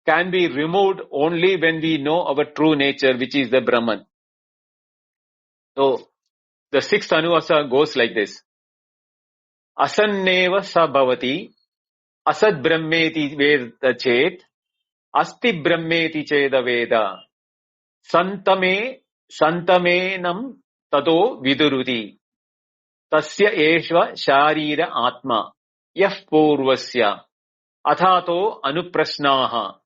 Speaker 2: can be removed only when we know our true nature, which is the Brahman. So, the sixth Anuvasa goes like this. Asanneva sa bhavati, asad brahmeti veda chet, asti brahmeti cheda veda, santamenam tato viduruti, tasya eshva sharira atma, yah purvasya, athato anuprasnaha,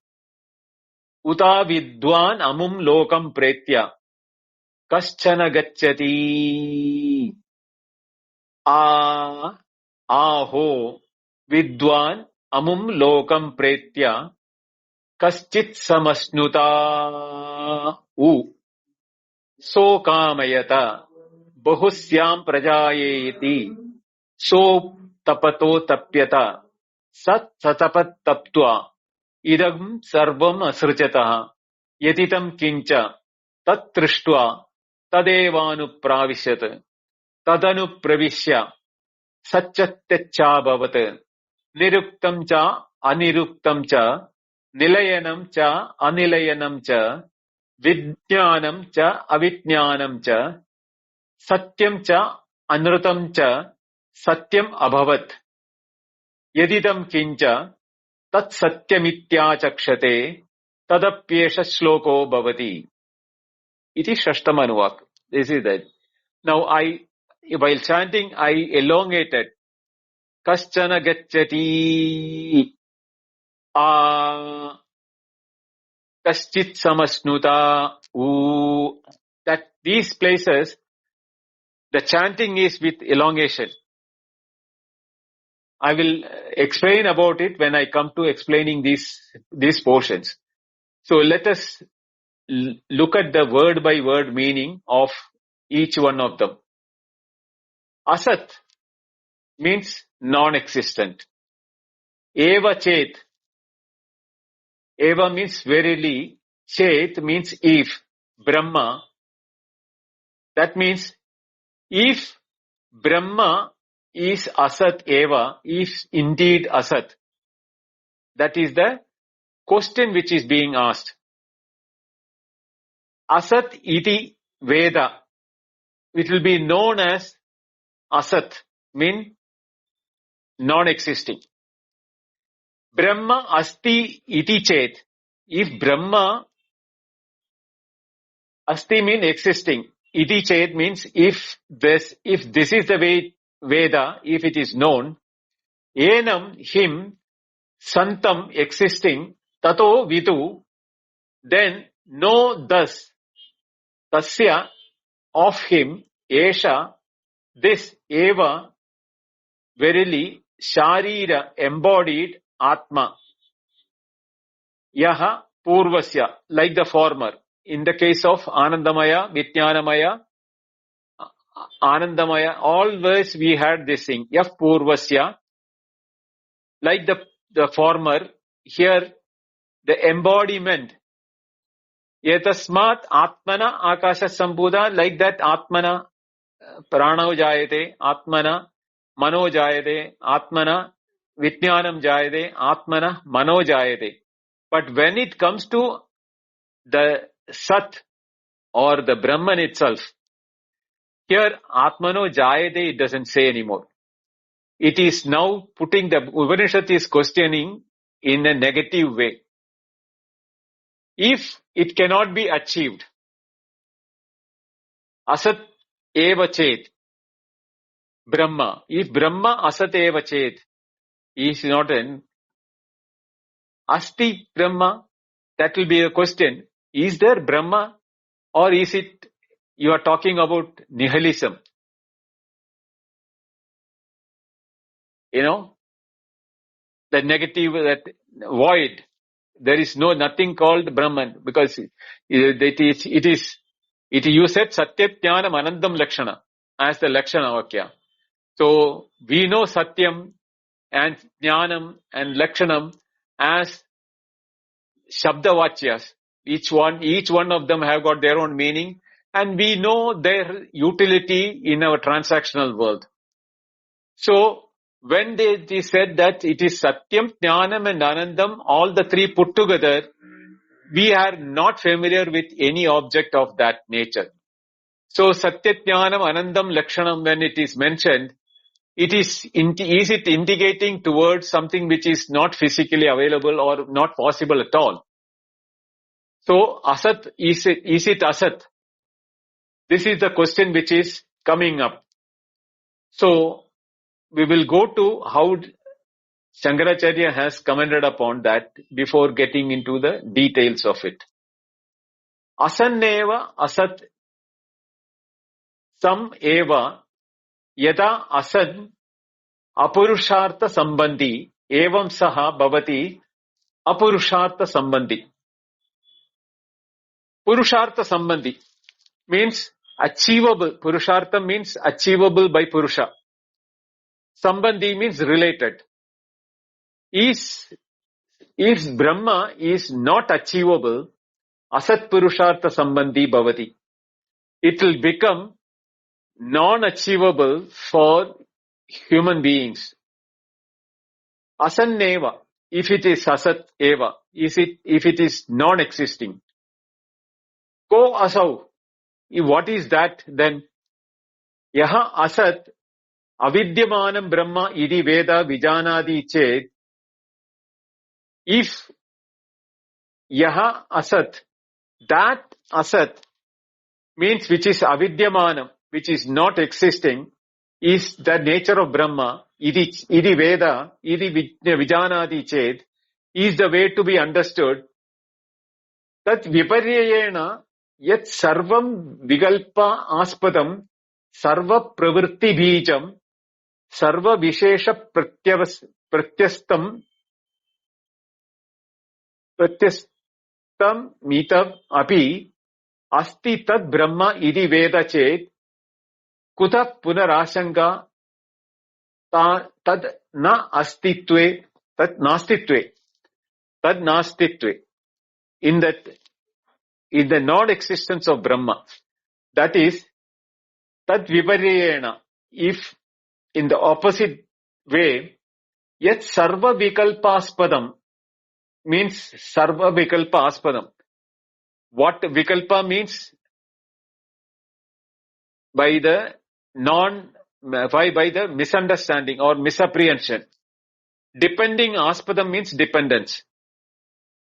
Speaker 2: uta vidwan amum lokam pretya, kaschana gacchati. Aho vidwan amum lokam pretya kaschit samasnuta so kamayata bahusyam prajayeti so tapato tapyata sat satapat taptva idam sarvam asrjatah yatitam kincha tat trishtva tadevanu pravishyat tadanu pravishya Satchatyaccha bhavat, niruktam cha, aniruktam cha, nilayanam cha, anilayanam cha, vijnanam cha, avijnanam cha, satyam cha, anrutam cha, satyam abhavat. Yadidam kincha, tat satyamittya chakshate, tadapyesha sloko bhavati. Iti shashtamanuvak. This is that. Now while chanting, I elongated. Kaschana gacchati kaschit samasnuta that these places the chanting is with elongation. I will explain about it when I come to explaining these portions. So let us look at the word by word meaning of each one of them. Asat means non-existent. Eva chet. Eva means verily. Chet means if. Brahma. That means if Brahma is Asat Eva, if indeed Asat, that is the question which is being asked. Asat iti Veda. It will be known as Asat, mean non-existing. Brahma asti iti chet. If Brahma asti means existing. Iti chet means if this is the way Veda, if it is known, enam him santam existing tato vidu, then know thus tasya of him esha this eva verily sharira embodied atma yaha purvasya like the former. In the case of Anandamaya, Vijnanamaya, Anandamaya, always we had this thing, yah purvasya, like the former, here the embodiment, yetasmat atmana akasha sambudha, like that atmana prano jayate, atmana mano jayate, atmana vijnanam jayate, atmana mano jayate. But when it comes to the Sat or the Brahman itself, here atmano jayate, it doesn't say anymore. It is now putting the Upanishad is questioning in a negative way. If it cannot be achieved, Asat eva chet, Brahma. If Brahma asat eva chet is not an Asti Brahma, that will be a question. Is there Brahma or is it you are talking about nihilism? You know, the negative, that void. There is nothing called Brahman because it you said Satyam Jnanam Anandam Lakshana as the Lakshana Vakya. So we know Satyam and Jnanam and Lakshanam as Shabdavachyas. Each one of them have got their own meaning and we know their utility in our transactional world. So when they said that it is Satyam, Jnanam and Anandam, all the three put together, we are not familiar with any object of that nature. So Satya, Jnanam, Anandam, Lakshanam, when it is mentioned, is it indicating towards something which is not physically available or not possible at all? So Asat, is it Asat? This is the question which is coming up. So we will go to how Shankaracharya has commented upon that before getting into the details of it. Asanneva asat sam eva yada asad apurushartha sambandhi evam saha bhavati apurushartha sambandhi. Purushartha sambandhi means achievable. Purushartha means achievable by Purusha. Sambandhi means related. If Brahma is not achievable, Asat Purushartha Sambandhi Bhavati, it will become non-achievable for human beings. Asanneva, if it is Asat Eva, if it is non-existing. Ko Asau, what is that then? Yaha Asat Avidyamanam Brahma Idi Veda Vijanadi Ched. If Yaha Asat, that Asat means which is avidyamanam, which is not existing, is the nature of Brahma, idi Veda, idi Vijanadi Ched, is the way to be understood. Tat viparyayena yat sarvam vigalpa aspadam sarva pravritti bijam sarva vishesha pratyastam mitab api asti tad Brahma idi Veda Ched kuta punarashanga tad na astitve, tad nastitve, tad nastitve. In the non-existence of Brahma, that is, tad viparyena, if in the opposite way, yet sarva vikalpaspadam means sarva vikalpaspadam. What vikalpa means? By the misunderstanding or misapprehension. Depending aspadam means dependence.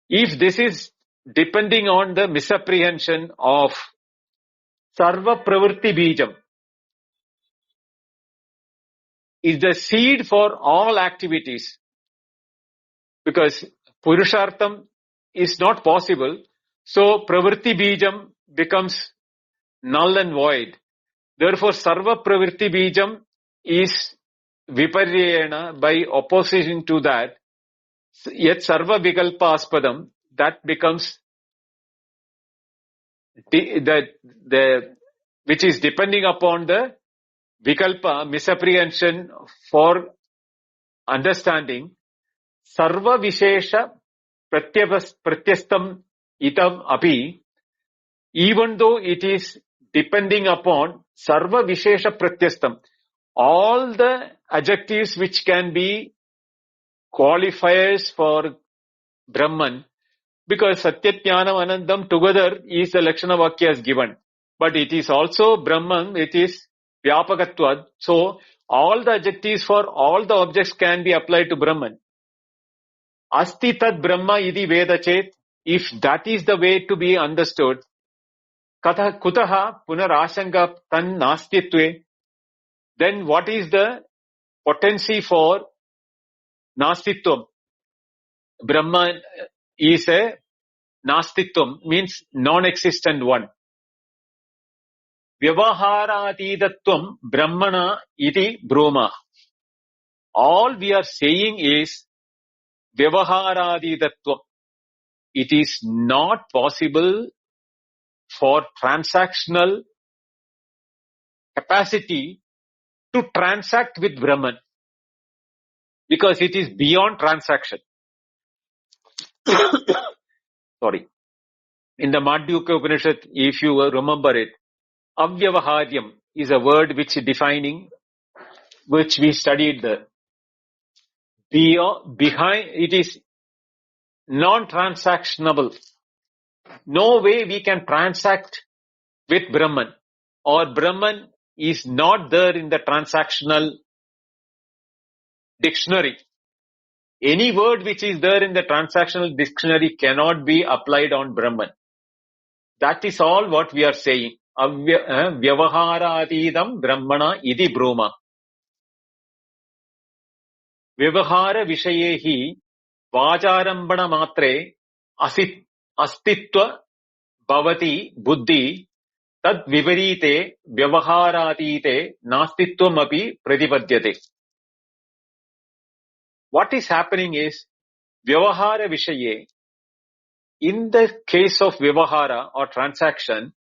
Speaker 2: If this is depending on the misapprehension of sarva pravritti bijam, is the seed for all activities. Because purushartham is not possible, so pravritti bijam becomes null and void. Therefore, sarva pravritti bijam is viparyena, by opposition to that, yet sarva vikalpa aspadam, that becomes which is depending upon the vikalpa, misapprehension for understanding. Sarva vishesha pratyastam itam api, even though it is depending upon sarva vishesha pratyastam, all the adjectives which can be qualifiers for Brahman, because Satyat Jnanam Anandam together is the Lakshana Vakya is given. But it is also Brahman, it is Vyapakatvad. So all the adjectives for all the objects can be applied to Brahman. Asti tad Brahma idi Veda Chet, if that is the way to be understood, kutaha punarashanga tan nastitve, then what is the potency for nastitvam? Brahman is a nastitvam, means non-existent one. Vyavaharatidatvam brahmana iti broma. All we are saying is vyavaharatidatvam. It is not possible for transactional capacity to transact with Brahman, because it is beyond transaction. Sorry. In the Madhyuka Upanishad, if you remember it, avyavaharyam is a word which we studied behind, it is non-transactionable. No way we can transact with Brahman, or Brahman is not there in the transactional dictionary. Any word which is there in the transactional dictionary cannot be applied on Brahman. That is all what we are saying. Vyavaharadidam Brahmana iti bruma. Vyavahara vishayehi vacharambana matre astitva bhavati buddhi tad viparite vyavaharadite nastitvam api pratipadyate. What is happening is, vyavahara vishaye, in the case of vyavahara or transaction,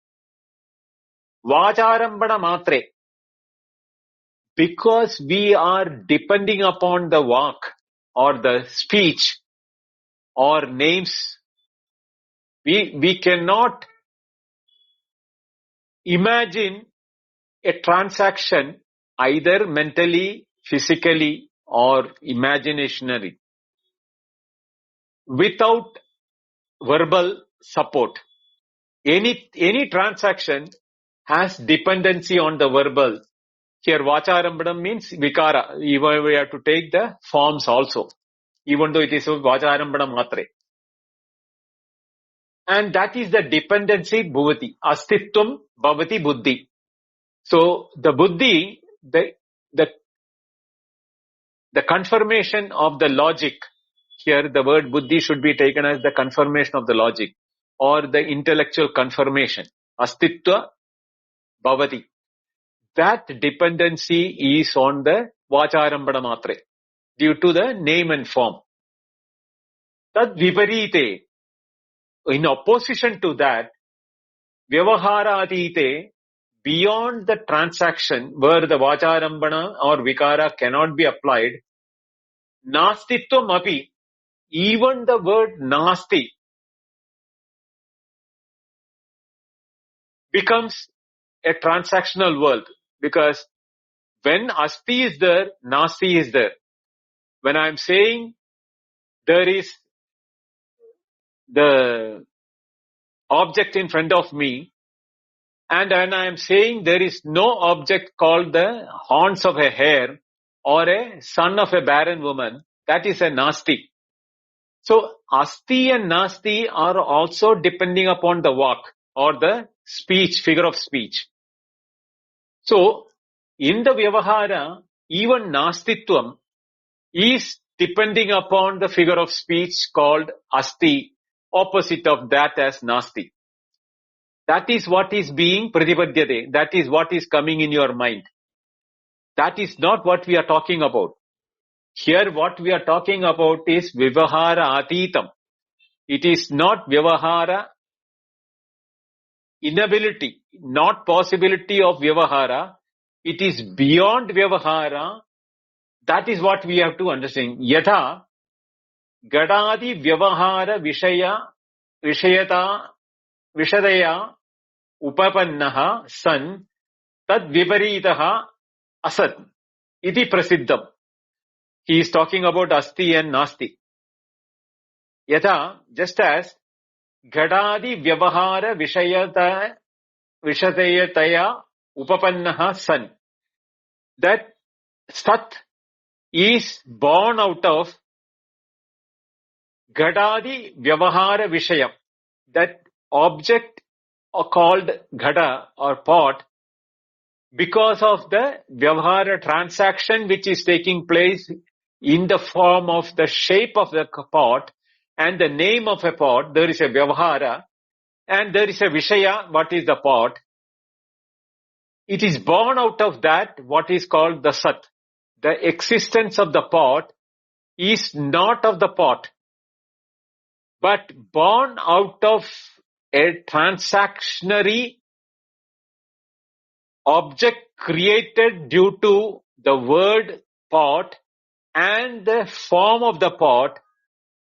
Speaker 2: vacharambana matre, because we are depending upon the vak or the speech or names, we cannot imagine a transaction either mentally, physically or imaginationally without verbal support. Any transaction has dependency on the verbal. Here vacharambana means vikara. Even we have to take the forms also, even though it is vacharambana matre. And that is the dependency bhavati. Astitvam bhavati buddhi. So the buddhi, the confirmation of the logic, here the word buddhi should be taken as the confirmation of the logic or the intellectual confirmation. Astitva bhavati. That dependency is on the vacharambana matre due to the name and form. Tad viparite. In opposition to that, vyavaharadite, beyond the transaction where the vacharambana or vikara cannot be applied, nastitvam api, even the word nasti becomes a transactional world, because when asti is there, nasti is there. When I am saying there is the object in front of me, and when I am saying there is no object called the horns of a hare or a son of a barren woman, that is a nasti. So asti and nasti are also depending upon the vak or the speech, figure of speech. So in the vyavahara, even nastitvam is depending upon the figure of speech called asti, opposite of that as nasti. That is what is being pratipadyate. That is what is coming in your mind. That is not what we are talking about. Here what we are talking about is vyavahara atitam. It is not vyavahara inability, not possibility of vyavahara. It is beyond vyavahara. That is what we have to understand. Yatha gadadi vyavahara vishadaya upapannaha san tad viparitaha asat iti prasiddham. He is talking about asti and nasti. Yatha, just as gadadi vyavahara vishadayataya upapannaha san, that sat is born out of gadadi vyavahara vishayam, that object called gada or pot, because of the vyavahara transaction which is taking place in the form of the shape of the pot and the name of a pot. There is a vyavahara and there is a vishaya, what is the pot. It is born out of that what is called the sat. The existence of the pot is not of the pot, but born out of a transactionary object created due to the word pot and the form of the pot.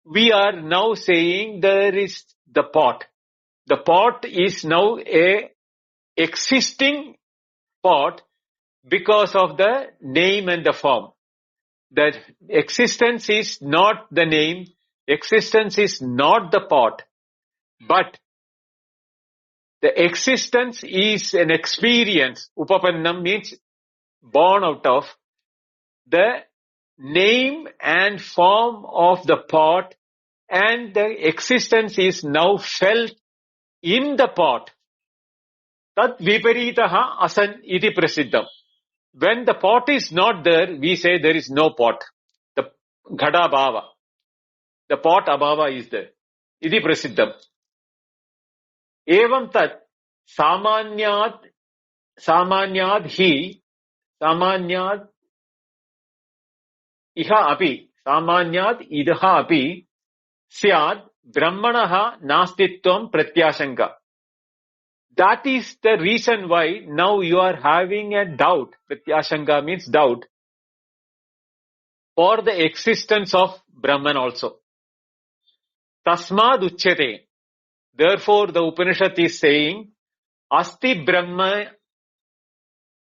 Speaker 2: We are now saying there is the pot. The pot is now a existing pot because of the name and the form. that existence is not the name, existence is not the pot, but the existence is an experience. Upapannam means born out of the name and form of the pot, and the existence is now felt in the pot. Tat viparitaha asan iti prasiddham. When the pot is not there, we say there is no pot. The ghada bhava. The pot abhava is there. Iti prasiddham. Evam tat samanyad hi samanyad iha api samanyad idha api syad brahmanaha nastitvam pratyashanka. That is the reason why now you are having a doubt. Pratyashanka means doubt for the existence of Brahman also. Tasmad uchyate. Therefore, the Upanishad is saying, Asti Brahma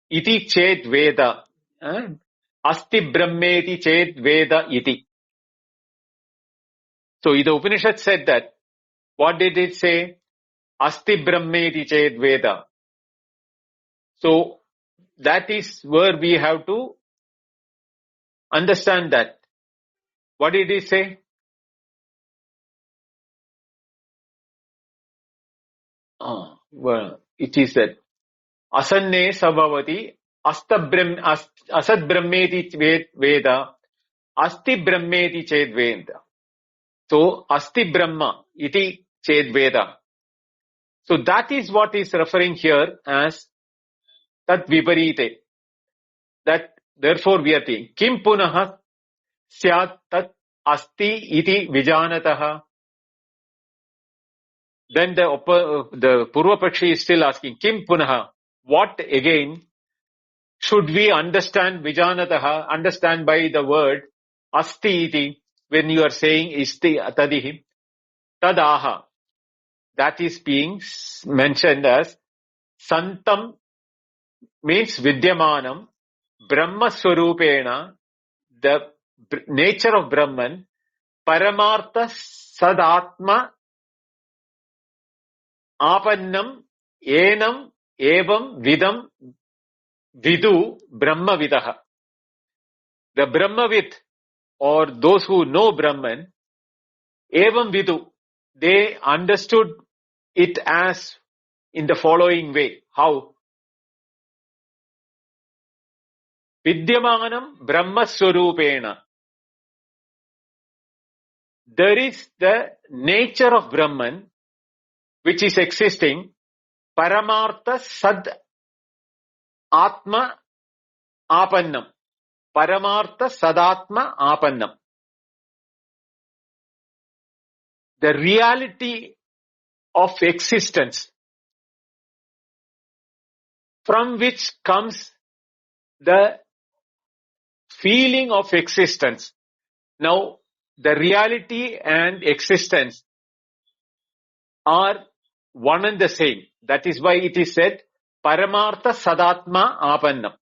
Speaker 2: iti chet Veda. Asti Brahmeti chet Veda iti. So, the Upanishad said that. What did it say? Asti Brahmeti chet Veda. So, that is where we have to understand that. What did it say? Well, it is that Asanne Sabhavati Asad Brahmeti Veda Asti Brahmeti Ched Veda. So Asti Brahma iti Ched Veda. So that is what is referring here as Tat Viparite. That therefore we are thinking Kim Punaha Syat Tat Asti iti Vijanataha. Then the Purvapakshi is still asking Kim Punaha. What again should we understand Vijanataha, understand by the word Asti iti, when you are saying Isti Tadihi, Tadaha. That is being mentioned as Santam means Vidyamanam, Brahma Swarupena, the nature of Brahman, Paramartha Sadatma Apannam Enam Evam Vidam Vidu Brahma Vidaha. The Brahmavid, or those who know Brahman, Evam Vidu, they understood it as in the following way. How? Vidyamanam Brahma Swarupena. There is the nature of Brahman which is existing. Paramartha Sad Atma Apannam. Paramartha Sadatma Apannam. The reality of existence from which comes the feeling of existence. Now, the reality and existence are one and the same. That is why it is said, Paramartha Sadatma Apannam.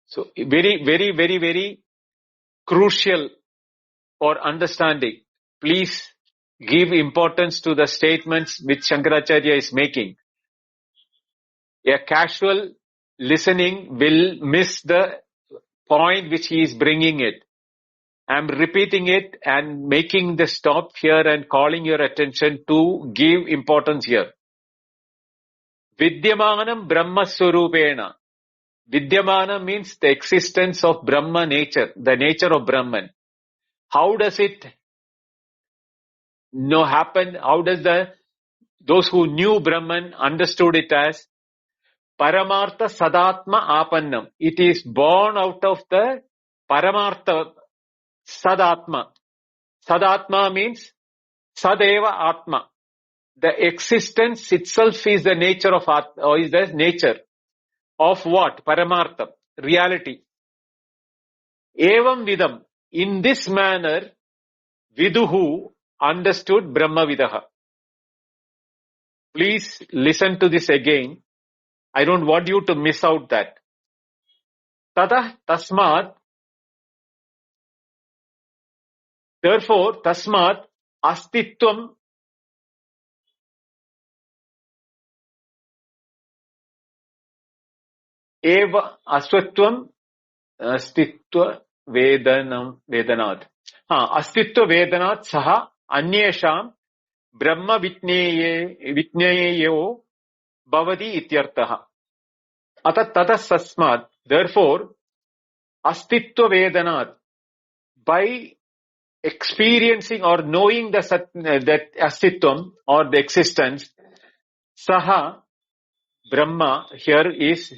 Speaker 2: So, very, very, very, very crucial for understanding. Please give importance to the statements which Shankaracharya is making. A casual listening will miss the point which he is bringing it. I am repeating it and making the stop here and calling your attention to give importance here. Vidyamanam Brahma Swarupena. Vidyamana means the existence of Brahma nature, the nature of Brahman. How does it happen? How does those who knew Brahman understood it as Paramartha Sadatma Apannam. It is born out of the Paramartha Sadatma. Sadatma means Sadeva Atma. The existence itself is the nature of Atma, or is the nature of what? Paramartha, reality. Evam Vidam. In this manner, Viduhu understood Brahma Vidaha. Please listen to this again. I don't want you to miss out that. Tata Tasmat Therefore, tasmat astitvam eva aswatvam astitva vedanat. Astitva vedanat saha anyesham Brahma vitneyo bhavati ityartaha. Atat tatas sasmat. Therefore, astitva vedanat, by experiencing or knowing that astitvam or the existence, saha Brahma here is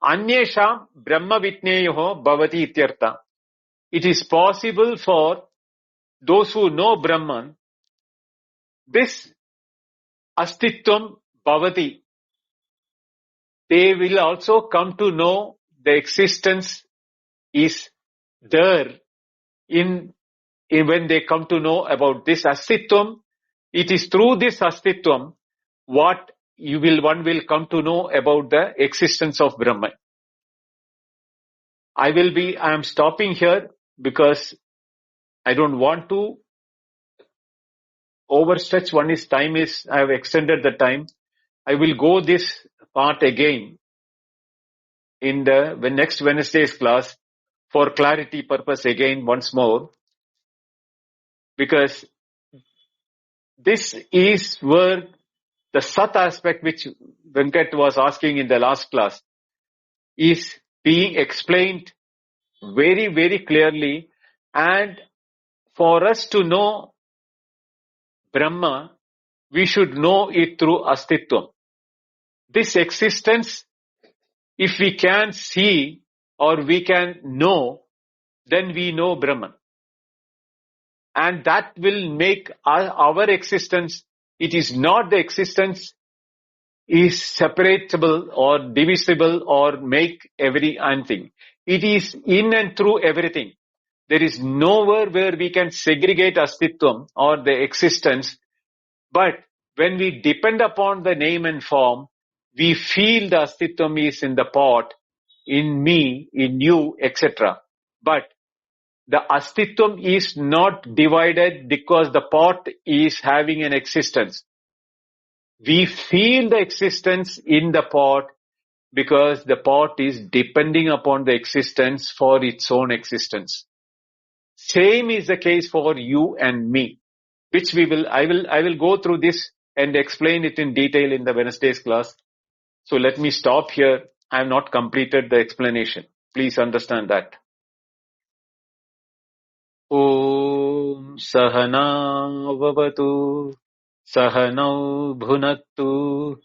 Speaker 2: anyesham Brahma vitneyo bhavati ityartha. It is possible for those who know Brahman, this astitvam bhavati, they will also come to know the existence is there in when they come to know about this astitvam. It is through this astitvam what one will come to know about the existence of Brahman. I am stopping here because I don't want to overstretch I have extended the time. I will go this part again in the next Wednesday's class for clarity purpose again once more, because this is where the Sat aspect which Venkat was asking in the last class is being explained very, very clearly. And for us to know Brahma, we should know it through Astitvam. This existence, if we can see or we can know, then we know Brahman. And that will make our existence, it is not the existence is separable or divisible or make anything. It is in and through everything. There is nowhere where we can segregate Astitvam or the existence. But when we depend upon the name and form, we feel the Astitvam is in the pot, in me, in you, etc. But the Astitvam is not divided because the pot is having an existence. We feel the existence in the pot because the pot is depending upon the existence for its own existence. Same is the case for you and me, which I will go through this and explain it in detail in the Wednesday's class. So let me stop here. I have not completed the explanation. Please understand that. Om Sahana Vavatu Sahanau Bhunattu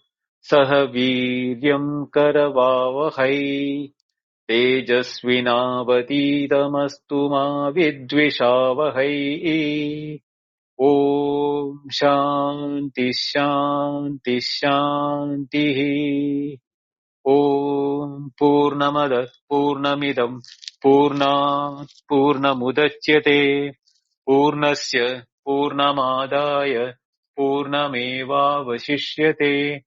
Speaker 2: Sahaviryam Karavavahai Tejasvinavadidamastu ma vidvishavahai. Om Shanti Shanti Shanti. Om Purnamada Purnamidam Purnat Purnamudachyate Purnasya Purnamadaya Purnameva Vasishyate.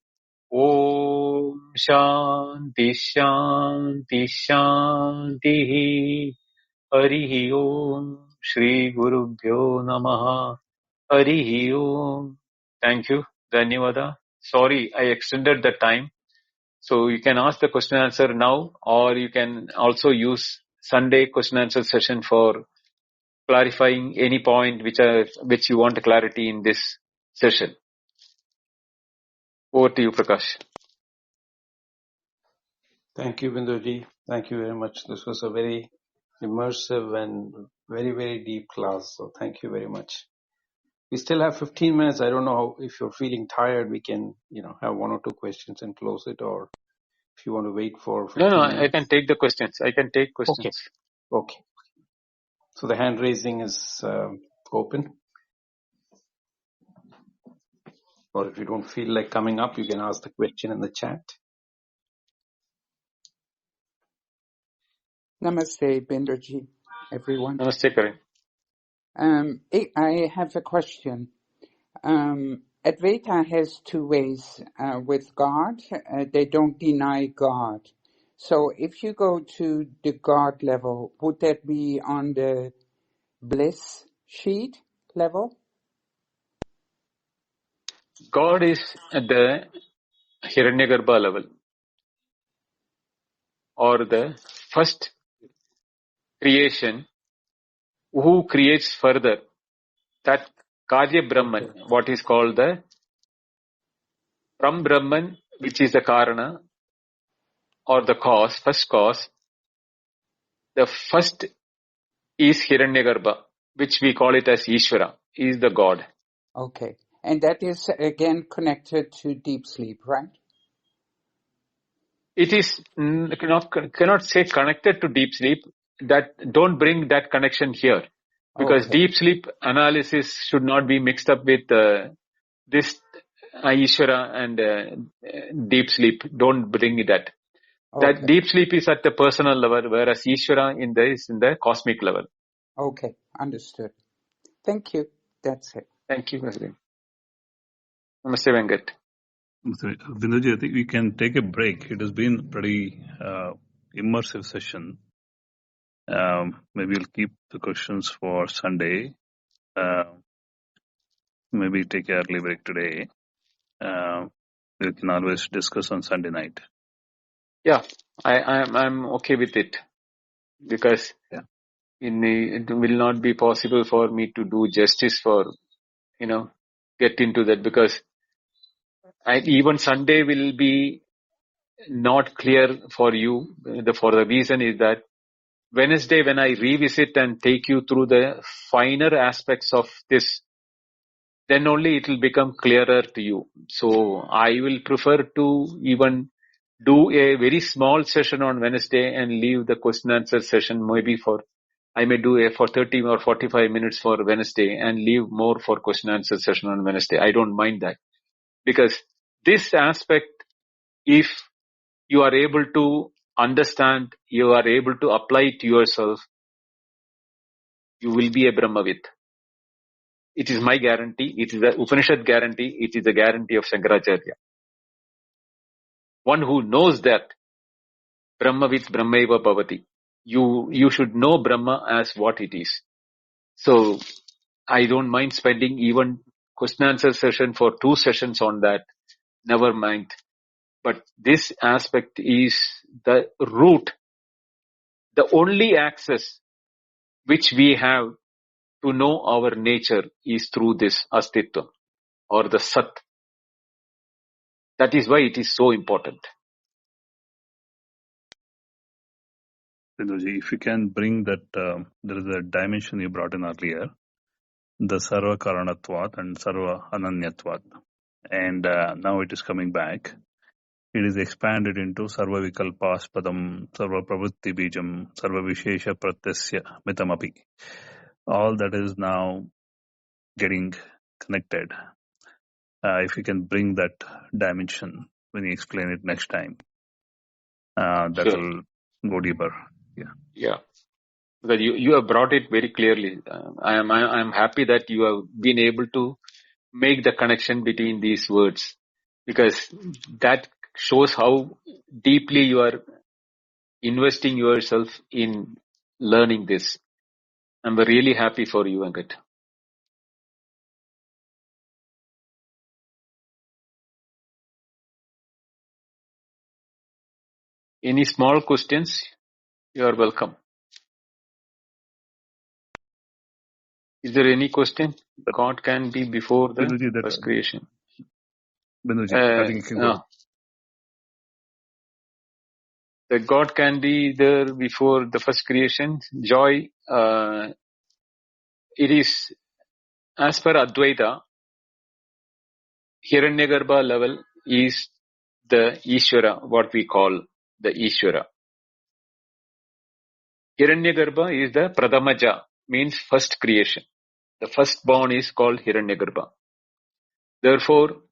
Speaker 2: Om Shanti Shanti Shanti. Harihi Om Shri Gurubhyo Namaha. Harihi Om. Thank you. Dhanyavada. Sorry, I extended the time. So you can ask the question answer now, or you can also use Sunday question answer session for clarifying any point which you want clarity in this session. Over to you, Prakash.
Speaker 1: Thank you, Binduji. Thank you very much. This was a very immersive and very, very deep class. So thank you very much. We still have 15 minutes. I don't know if you're feeling tired, we can, have one or two questions and close it, or if you want to wait for 15 minutes.
Speaker 2: I can take the questions.
Speaker 1: Okay. So the hand raising is open. Or if you don't feel like coming up, you can ask the question in the chat.
Speaker 3: Namaste, Binderji, everyone.
Speaker 2: Namaste, Karan.
Speaker 3: I have a question. Advaita has two ways with God. They don't deny God. So if you go to the God level, would that be on the bliss, sheath level?
Speaker 2: God is at the Hiranyagarbha level, or the first creation, who creates further. That Karya Brahman,
Speaker 3: Okay.
Speaker 2: what is called the from Brahman, which is the Karana or the cause, first cause, the first is Hiranyagarbha, which we call it as Ishvara, is the God.
Speaker 3: Okay. And that is again connected to deep sleep, right?
Speaker 2: It is cannot say connected to deep sleep. That don't bring that connection here, because
Speaker 3: Okay.
Speaker 2: deep sleep analysis should not be mixed up with this Ishvara and deep sleep. Don't bring that. That
Speaker 3: Okay.
Speaker 2: deep sleep is at the personal level, whereas Ishvara is in the cosmic level.
Speaker 3: Okay. Understood. Thank you. That's it.
Speaker 2: Thank you, President. Namaste, Venkat.
Speaker 4: Binduji, I think we can take a break. It has been a pretty immersive session. Maybe we'll keep the questions for Sunday. Maybe take an early break today. We can always discuss on Sunday night.
Speaker 2: Yeah, I'm okay with it, because
Speaker 4: Yeah.
Speaker 2: it will not be possible for me to do justice for get into that, because even Sunday will be not clear for you. For the reason is that Wednesday, when I revisit and take you through the finer aspects of this, then only it will become clearer to you. So I will prefer to even do a very small session on Wednesday and leave the question answer session maybe I may do for 30 or 45 minutes for Wednesday and leave more for question answer session on Wednesday. I don't mind that, because this aspect, if you are able to understand, you are able to apply it to yourself, you will be a Brahmavit. It is my guarantee. It is the Upanishad guarantee. It is the guarantee of Shankaracharya. One who knows that Brahmavit Brahmaiva Bhavati. You should know Brahma as what it is. So I don't mind spending even question answer session for 2 sessions on that. Never mind. But this aspect is the root, the only access which we have to know our nature is through this Astitva or the Sat. That is why it is so important.
Speaker 4: Binduji, if you can bring that, there is a dimension you brought in earlier, the Sarva Karanatvat and Sarva Ananyatvat. And now it is coming back. It is expanded into Sarva Vikalpaspadam, Sarva Pravritti Bijam, Sarva Vishesha Pratyasya Mitamapi. All that is now getting connected. If you can bring that dimension when you explain it next time, that
Speaker 2: Sure.
Speaker 4: will go deeper.
Speaker 2: Yeah. Because you have brought it very clearly. I am happy that you have been able to make the connection between these words, because that shows how deeply you are investing yourself in learning this. I'm really happy for you, Venkat. Any small questions? You are welcome. Is there any question?
Speaker 4: But
Speaker 2: God can be before the
Speaker 4: Binduji,
Speaker 2: first creation.
Speaker 4: I think you can go.
Speaker 2: That God can be there before the first creation. Joy, it is as per Advaita, Hiranyagarbha level is the Ishvara, what we call the Ishvara. Hiranyagarbha is the Pradamaja, means first creation. The firstborn is called Hiranyagarbha. Therefore,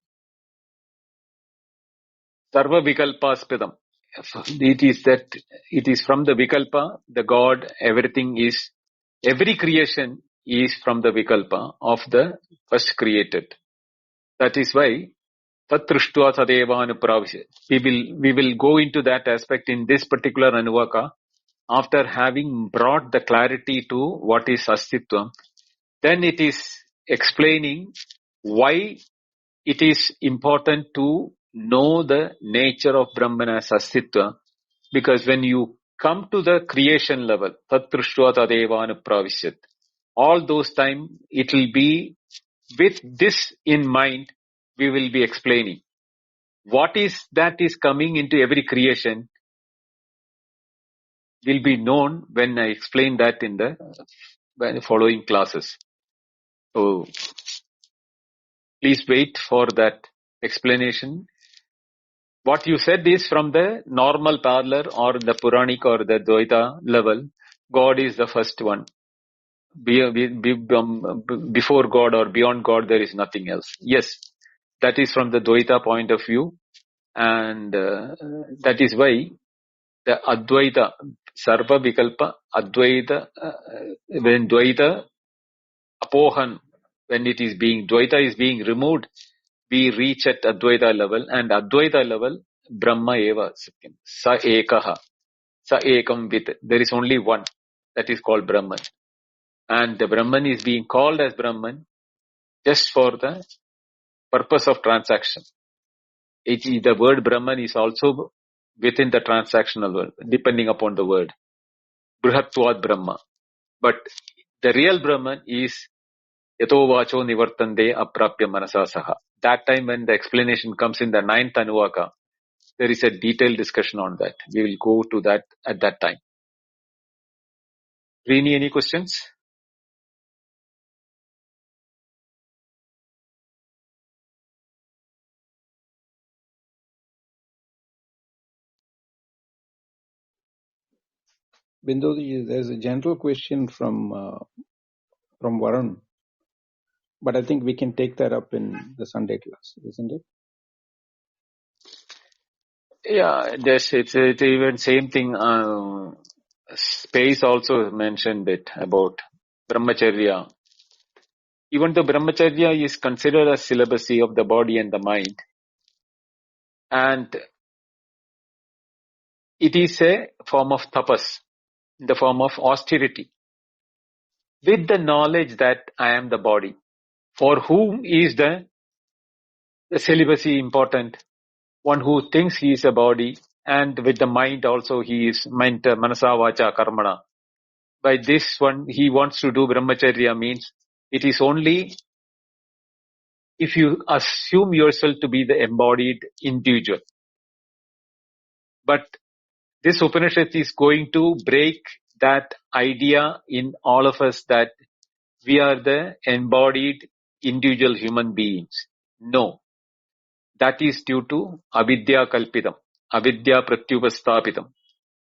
Speaker 2: Sarva Vikalpaspidam. It is from the Vikalpa, the God, every creation is from the Vikalpa of the first created. That is why Tatrushtva Tadeva Anupravisya. We will go into that aspect in this particular Anuvaka after having brought the clarity to what is Astitvam. Then it is explaining why it is important to know the nature of Brahman as Astitva, because when you come to the creation level, Tat Prishva Tadevanu Pravishyat, all those time it will be with this in mind, we will be explaining. What is that is coming into every creation will be known when I explain that in the following classes. So please wait for that explanation. What you said is from the normal parlor or the Puranic or the Advaita level, God is the first one. Before God or beyond God, there is nothing else. Yes, that is from the Advaita point of view, and that is why the Advaita, Sarva Vikalpa, Advaita, when Dvaita Apohan, when it is being, Dvaita is being removed, we reach at Advaita level, and Advaita level, Brahma Eva Satyam, Sa Ekaha, Sa Ekam with, there is only one, that is called Brahman. And the Brahman is being called as Brahman just for the purpose of transaction. The word Brahman is also within the transactional world, depending upon the word. Brihatvad Brahma. But the real Brahman is Yato Vacho Nivartande Aprapya Manasa Saha. That time when the explanation comes in the 9th Anuvaka, there is a detailed discussion on that. We will go to that at that time. Rini, any questions?
Speaker 1: Bindu, there's a general question from Varun, but I think we can take that up in the Sunday class, isn't it?
Speaker 2: Yeah, it's even same thing. Space also mentioned it about Brahmacharya. Even though Brahmacharya is considered a celibacy of the body and the mind, and it is a form of tapas, in the form of austerity, with the knowledge that I am the body. For whom is the celibacy important? One who thinks he is a body, and with the mind also he is manasa vacha karmana. By this one, he wants to do Brahmacharya means it is only if you assume yourself to be the embodied individual. But this Upanishad is going to break that idea in all of us that we are the embodied individual human beings. No. That is due to avidya kalpitam, avidya pratyupastapitam.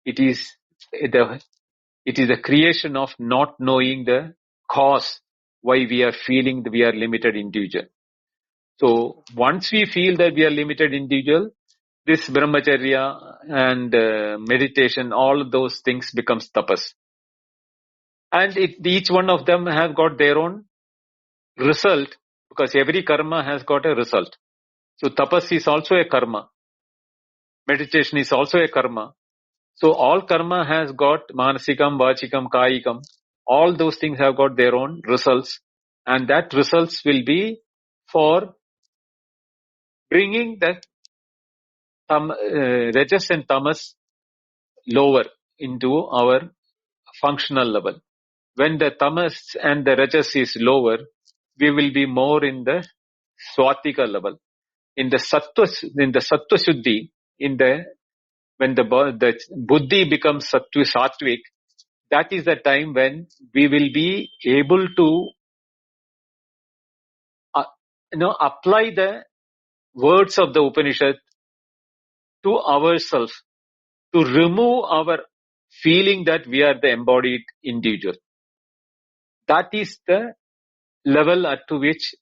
Speaker 2: It is the creation of not knowing the cause why we are feeling that we are limited individual. So once we feel that we are limited individual, this brahmacharya and meditation, all of those things becomes tapas. And each one of them have got their own result, because every karma has got a result. So tapas is also a karma. Meditation is also a karma. So all karma has got manasikam, vachikam, kayikam. All those things have got their own results. And that results will be for bringing the rajas and tamas lower into our functional level. When the tamas and the rajas is lower, we will be more in the swatika level. In the sattva shuddhi, when the buddhi becomes sattvic, that is the time when we will be able to apply the words of the Upanishad to ourselves, to remove our feeling that we are the embodied individual. That is the level at to which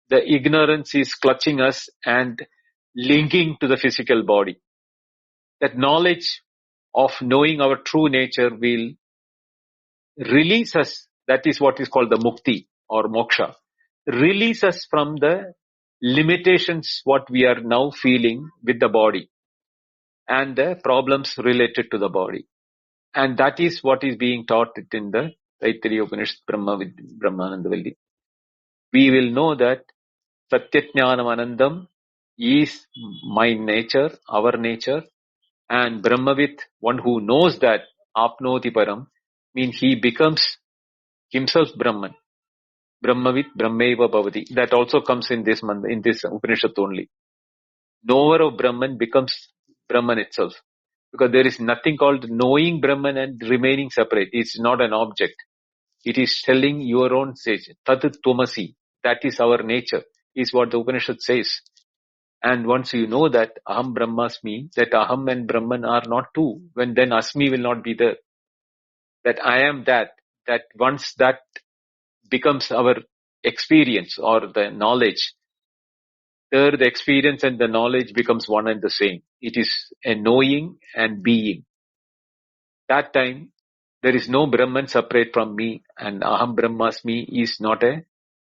Speaker 2: the ignorance is clutching us and linking to the physical body. That knowledge of knowing our true nature will release us. That is what is called the mukti or moksha. Release us from the limitations what we are now feeling with the body and the problems related to the body. And that is what is being taught in the Taittareeya Upanishad Brahma with Brahmanandavalli, we will know that Satyajnanam Anandam is my nature, our nature, and Brahmavit, one who knows that, Apnoti Param, means he becomes himself Brahman. Brahmavit Brahmeva Bhavati. That also comes in this Upanishad only. Knower of Brahman becomes Brahman itself. Because there is nothing called knowing Brahman and remaining separate. It's not an object. It is telling your own sage. Tat Tvamasi. That is our nature, is what the Upanishad says. And once you know that Aham Brahmasmi, that Aham and Brahman are not two, when then Asmi will not be there. That I am that once that becomes our experience or the knowledge, there the experience and the knowledge becomes one and the same. It is a knowing and being. That time, there is no Brahman separate from me, and Aham Brahmasmi is not a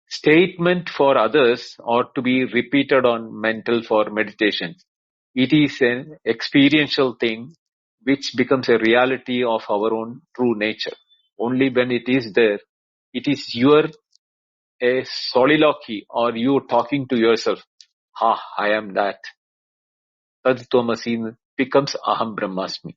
Speaker 2: statement for others or to be repeated on mental for meditation. It is an experiential thing which becomes a reality of our own true nature. Only when it is there, it is a soliloquy or you talking to yourself. I am that. Tad Tvamasi becomes Aham Brahmasmi.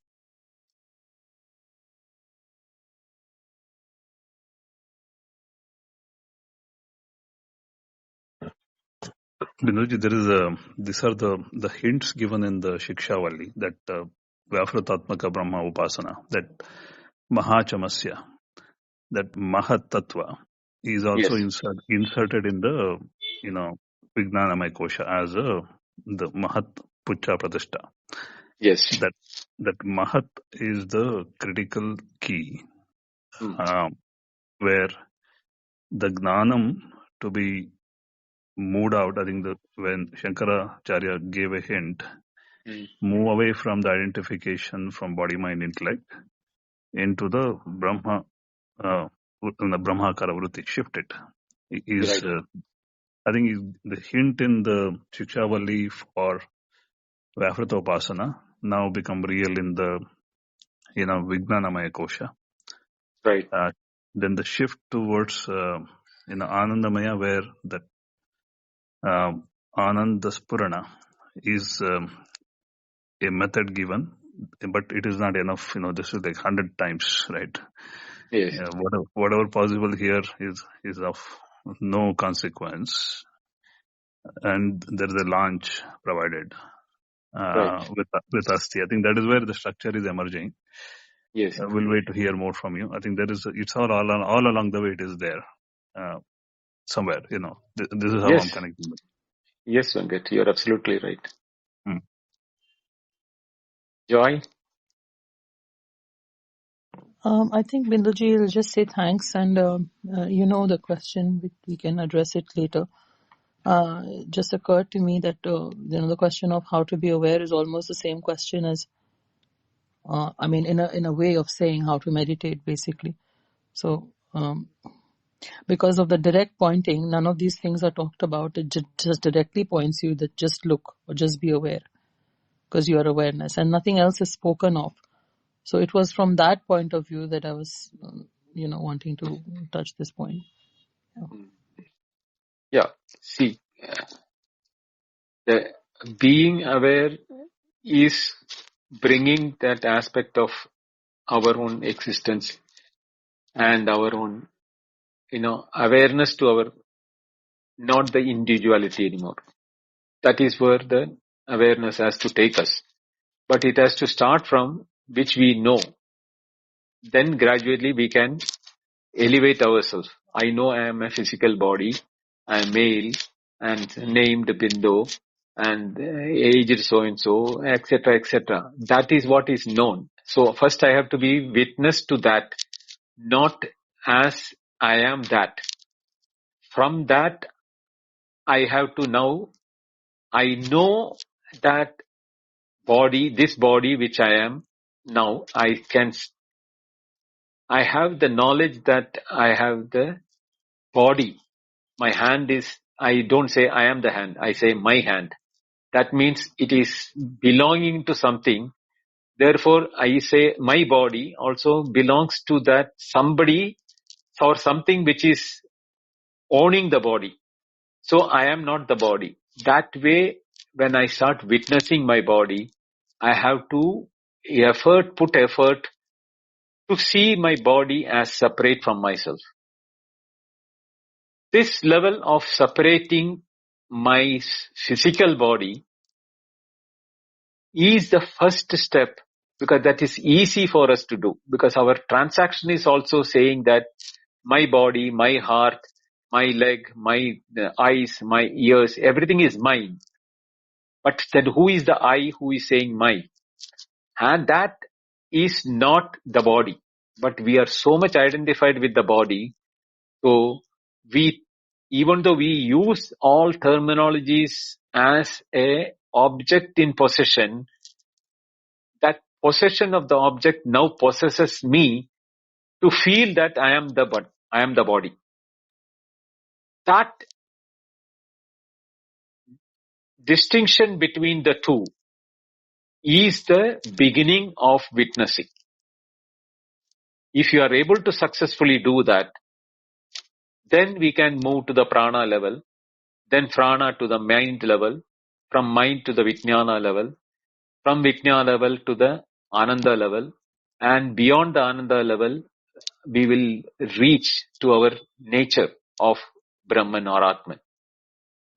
Speaker 4: Binduji, these are the hints given in the Shikshavalli, that Vyafratatmaka Brahma Upasana, that Mahachamasya, that Mahat Tattva is also
Speaker 2: Yes.
Speaker 4: inserted in the, Vijnanamaya Kosha as the Mahat Pucha Pratishtha.
Speaker 2: Yes.
Speaker 4: That Mahat is the critical key,
Speaker 2: Mm.
Speaker 4: where the Gnanam to be moved out. I think when Shankaracharya gave a hint, move away from the identification from body, mind, intellect into the Brahma, in the Brahmakara Vritti, shift it. Is
Speaker 2: Right.
Speaker 4: I think the hint in the Shikshavalli for Vyafrata Upasana now become real in the Vijnanamaya Kosha.
Speaker 2: Right.
Speaker 4: Then the shift towards Anandamaya, where that Ananda Spurana is a method given, but it is not enough. This is like 100 times, right?
Speaker 2: Yes.
Speaker 4: Whatever possible here is of no consequence, and there is a launch provided
Speaker 2: Right.
Speaker 4: with Asti. I think that is where the structure is emerging.
Speaker 2: Yes.
Speaker 4: We'll wait to hear more from you. I think it's all along the way. It is there somewhere. This is how I'm
Speaker 2: Yes.
Speaker 4: connecting.
Speaker 2: Yes, Venkat, you're absolutely right.
Speaker 4: Hmm.
Speaker 2: Joy?
Speaker 5: I think Binduji will just say thanks, and the question, we can address it later. Just occurred to me that the question of how to be aware is almost the same question as, in a way of saying how to meditate, basically. So, because of the direct pointing, none of these things are talked about. It just directly points you that just look or just be aware, because you are awareness, and nothing else is spoken of. So it was from that point of view that I was, wanting to touch this point.
Speaker 2: Yeah. See, the being aware is bringing that aspect of our own existence and our own, awareness to our, not the individuality anymore. That is where the awareness has to take us. But it has to start from which we know. Then gradually we can elevate ourselves. I know I am a physical body, I am male and named Bindo and aged so and so, etc., etc. That is what is known. So first I have to be witness to that, not as I am that. From that I have to now, I know that this body which I am now, I have the knowledge that I have the body. My hand is, I don't say I am the hand, I say my hand. That means it is belonging to something. Therefore, I say my body also belongs to that somebody or something which is owning the body. So I am not the body. That way, when I start witnessing my body, I have to put effort to see my body as separate from myself. This level of separating my physical body is the first step, because that is easy for us to do, because our transaction is also saying that my body, my heart, my leg, my eyes, my ears, everything is mine. But then who is the I who is saying my? And that is not the body. But we are so much identified with the body. So even though we use all terminologies as a object in possession, that possession of the object now possesses me to feel that I am the body. That distinction between the two is the beginning of witnessing. If you are able to successfully do that, then we can move to the prana level, then prana to the mind level, from mind to the vijnana level, from vijnana level to the ananda level, and beyond the ananda level, we will reach to our nature of Brahman or Atman.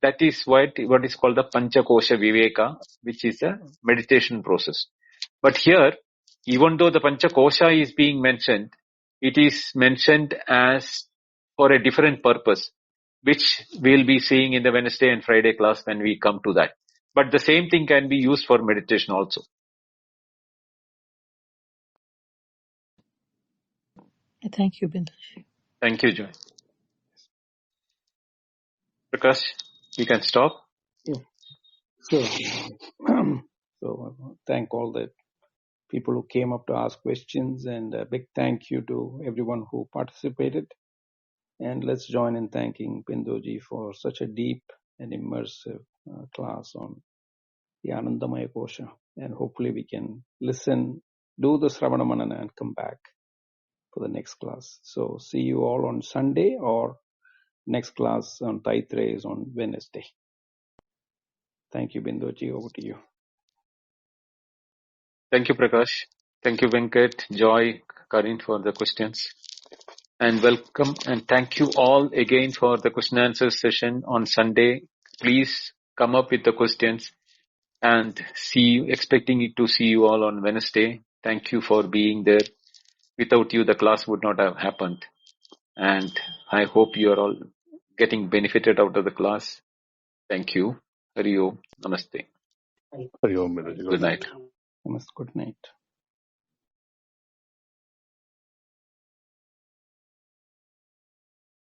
Speaker 2: That is what is called the Panchakosha Viveka, which is a meditation process. But here, even though the Panchakosha is being mentioned, it is mentioned as for a different purpose, which we'll be seeing in the Wednesday and Friday class when we come to that. But the same thing can be used for meditation also.
Speaker 5: Thank you, Bindu.
Speaker 2: Thank you, Joy. Prakash, you can stop.
Speaker 1: Yeah. So, thank all the people who came up to ask questions, and a big thank you to everyone who participated. And let's join in thanking Binduji for such a deep and immersive class on the Anandamaya Kosa. And hopefully we can listen, do the Sravana Manana and come back for the next class. So see you all on Sunday, or next class on Taittareeya is on Wednesday. Thank you, Binduji. Over to you.
Speaker 2: Thank you, Prakash. Thank you, Venkat, Joy, Karin, for the questions. And welcome and thank you all again for the question and answer session on Sunday. Please come up with the questions, and expecting to see you all on Wednesday. Thank you for being there. Without you, the class would not have happened. And I hope you are all getting benefited out of the class. Thank you. Hari Om. Namaste.
Speaker 4: Hari Om, Binduji.
Speaker 2: Good night.
Speaker 1: Good night.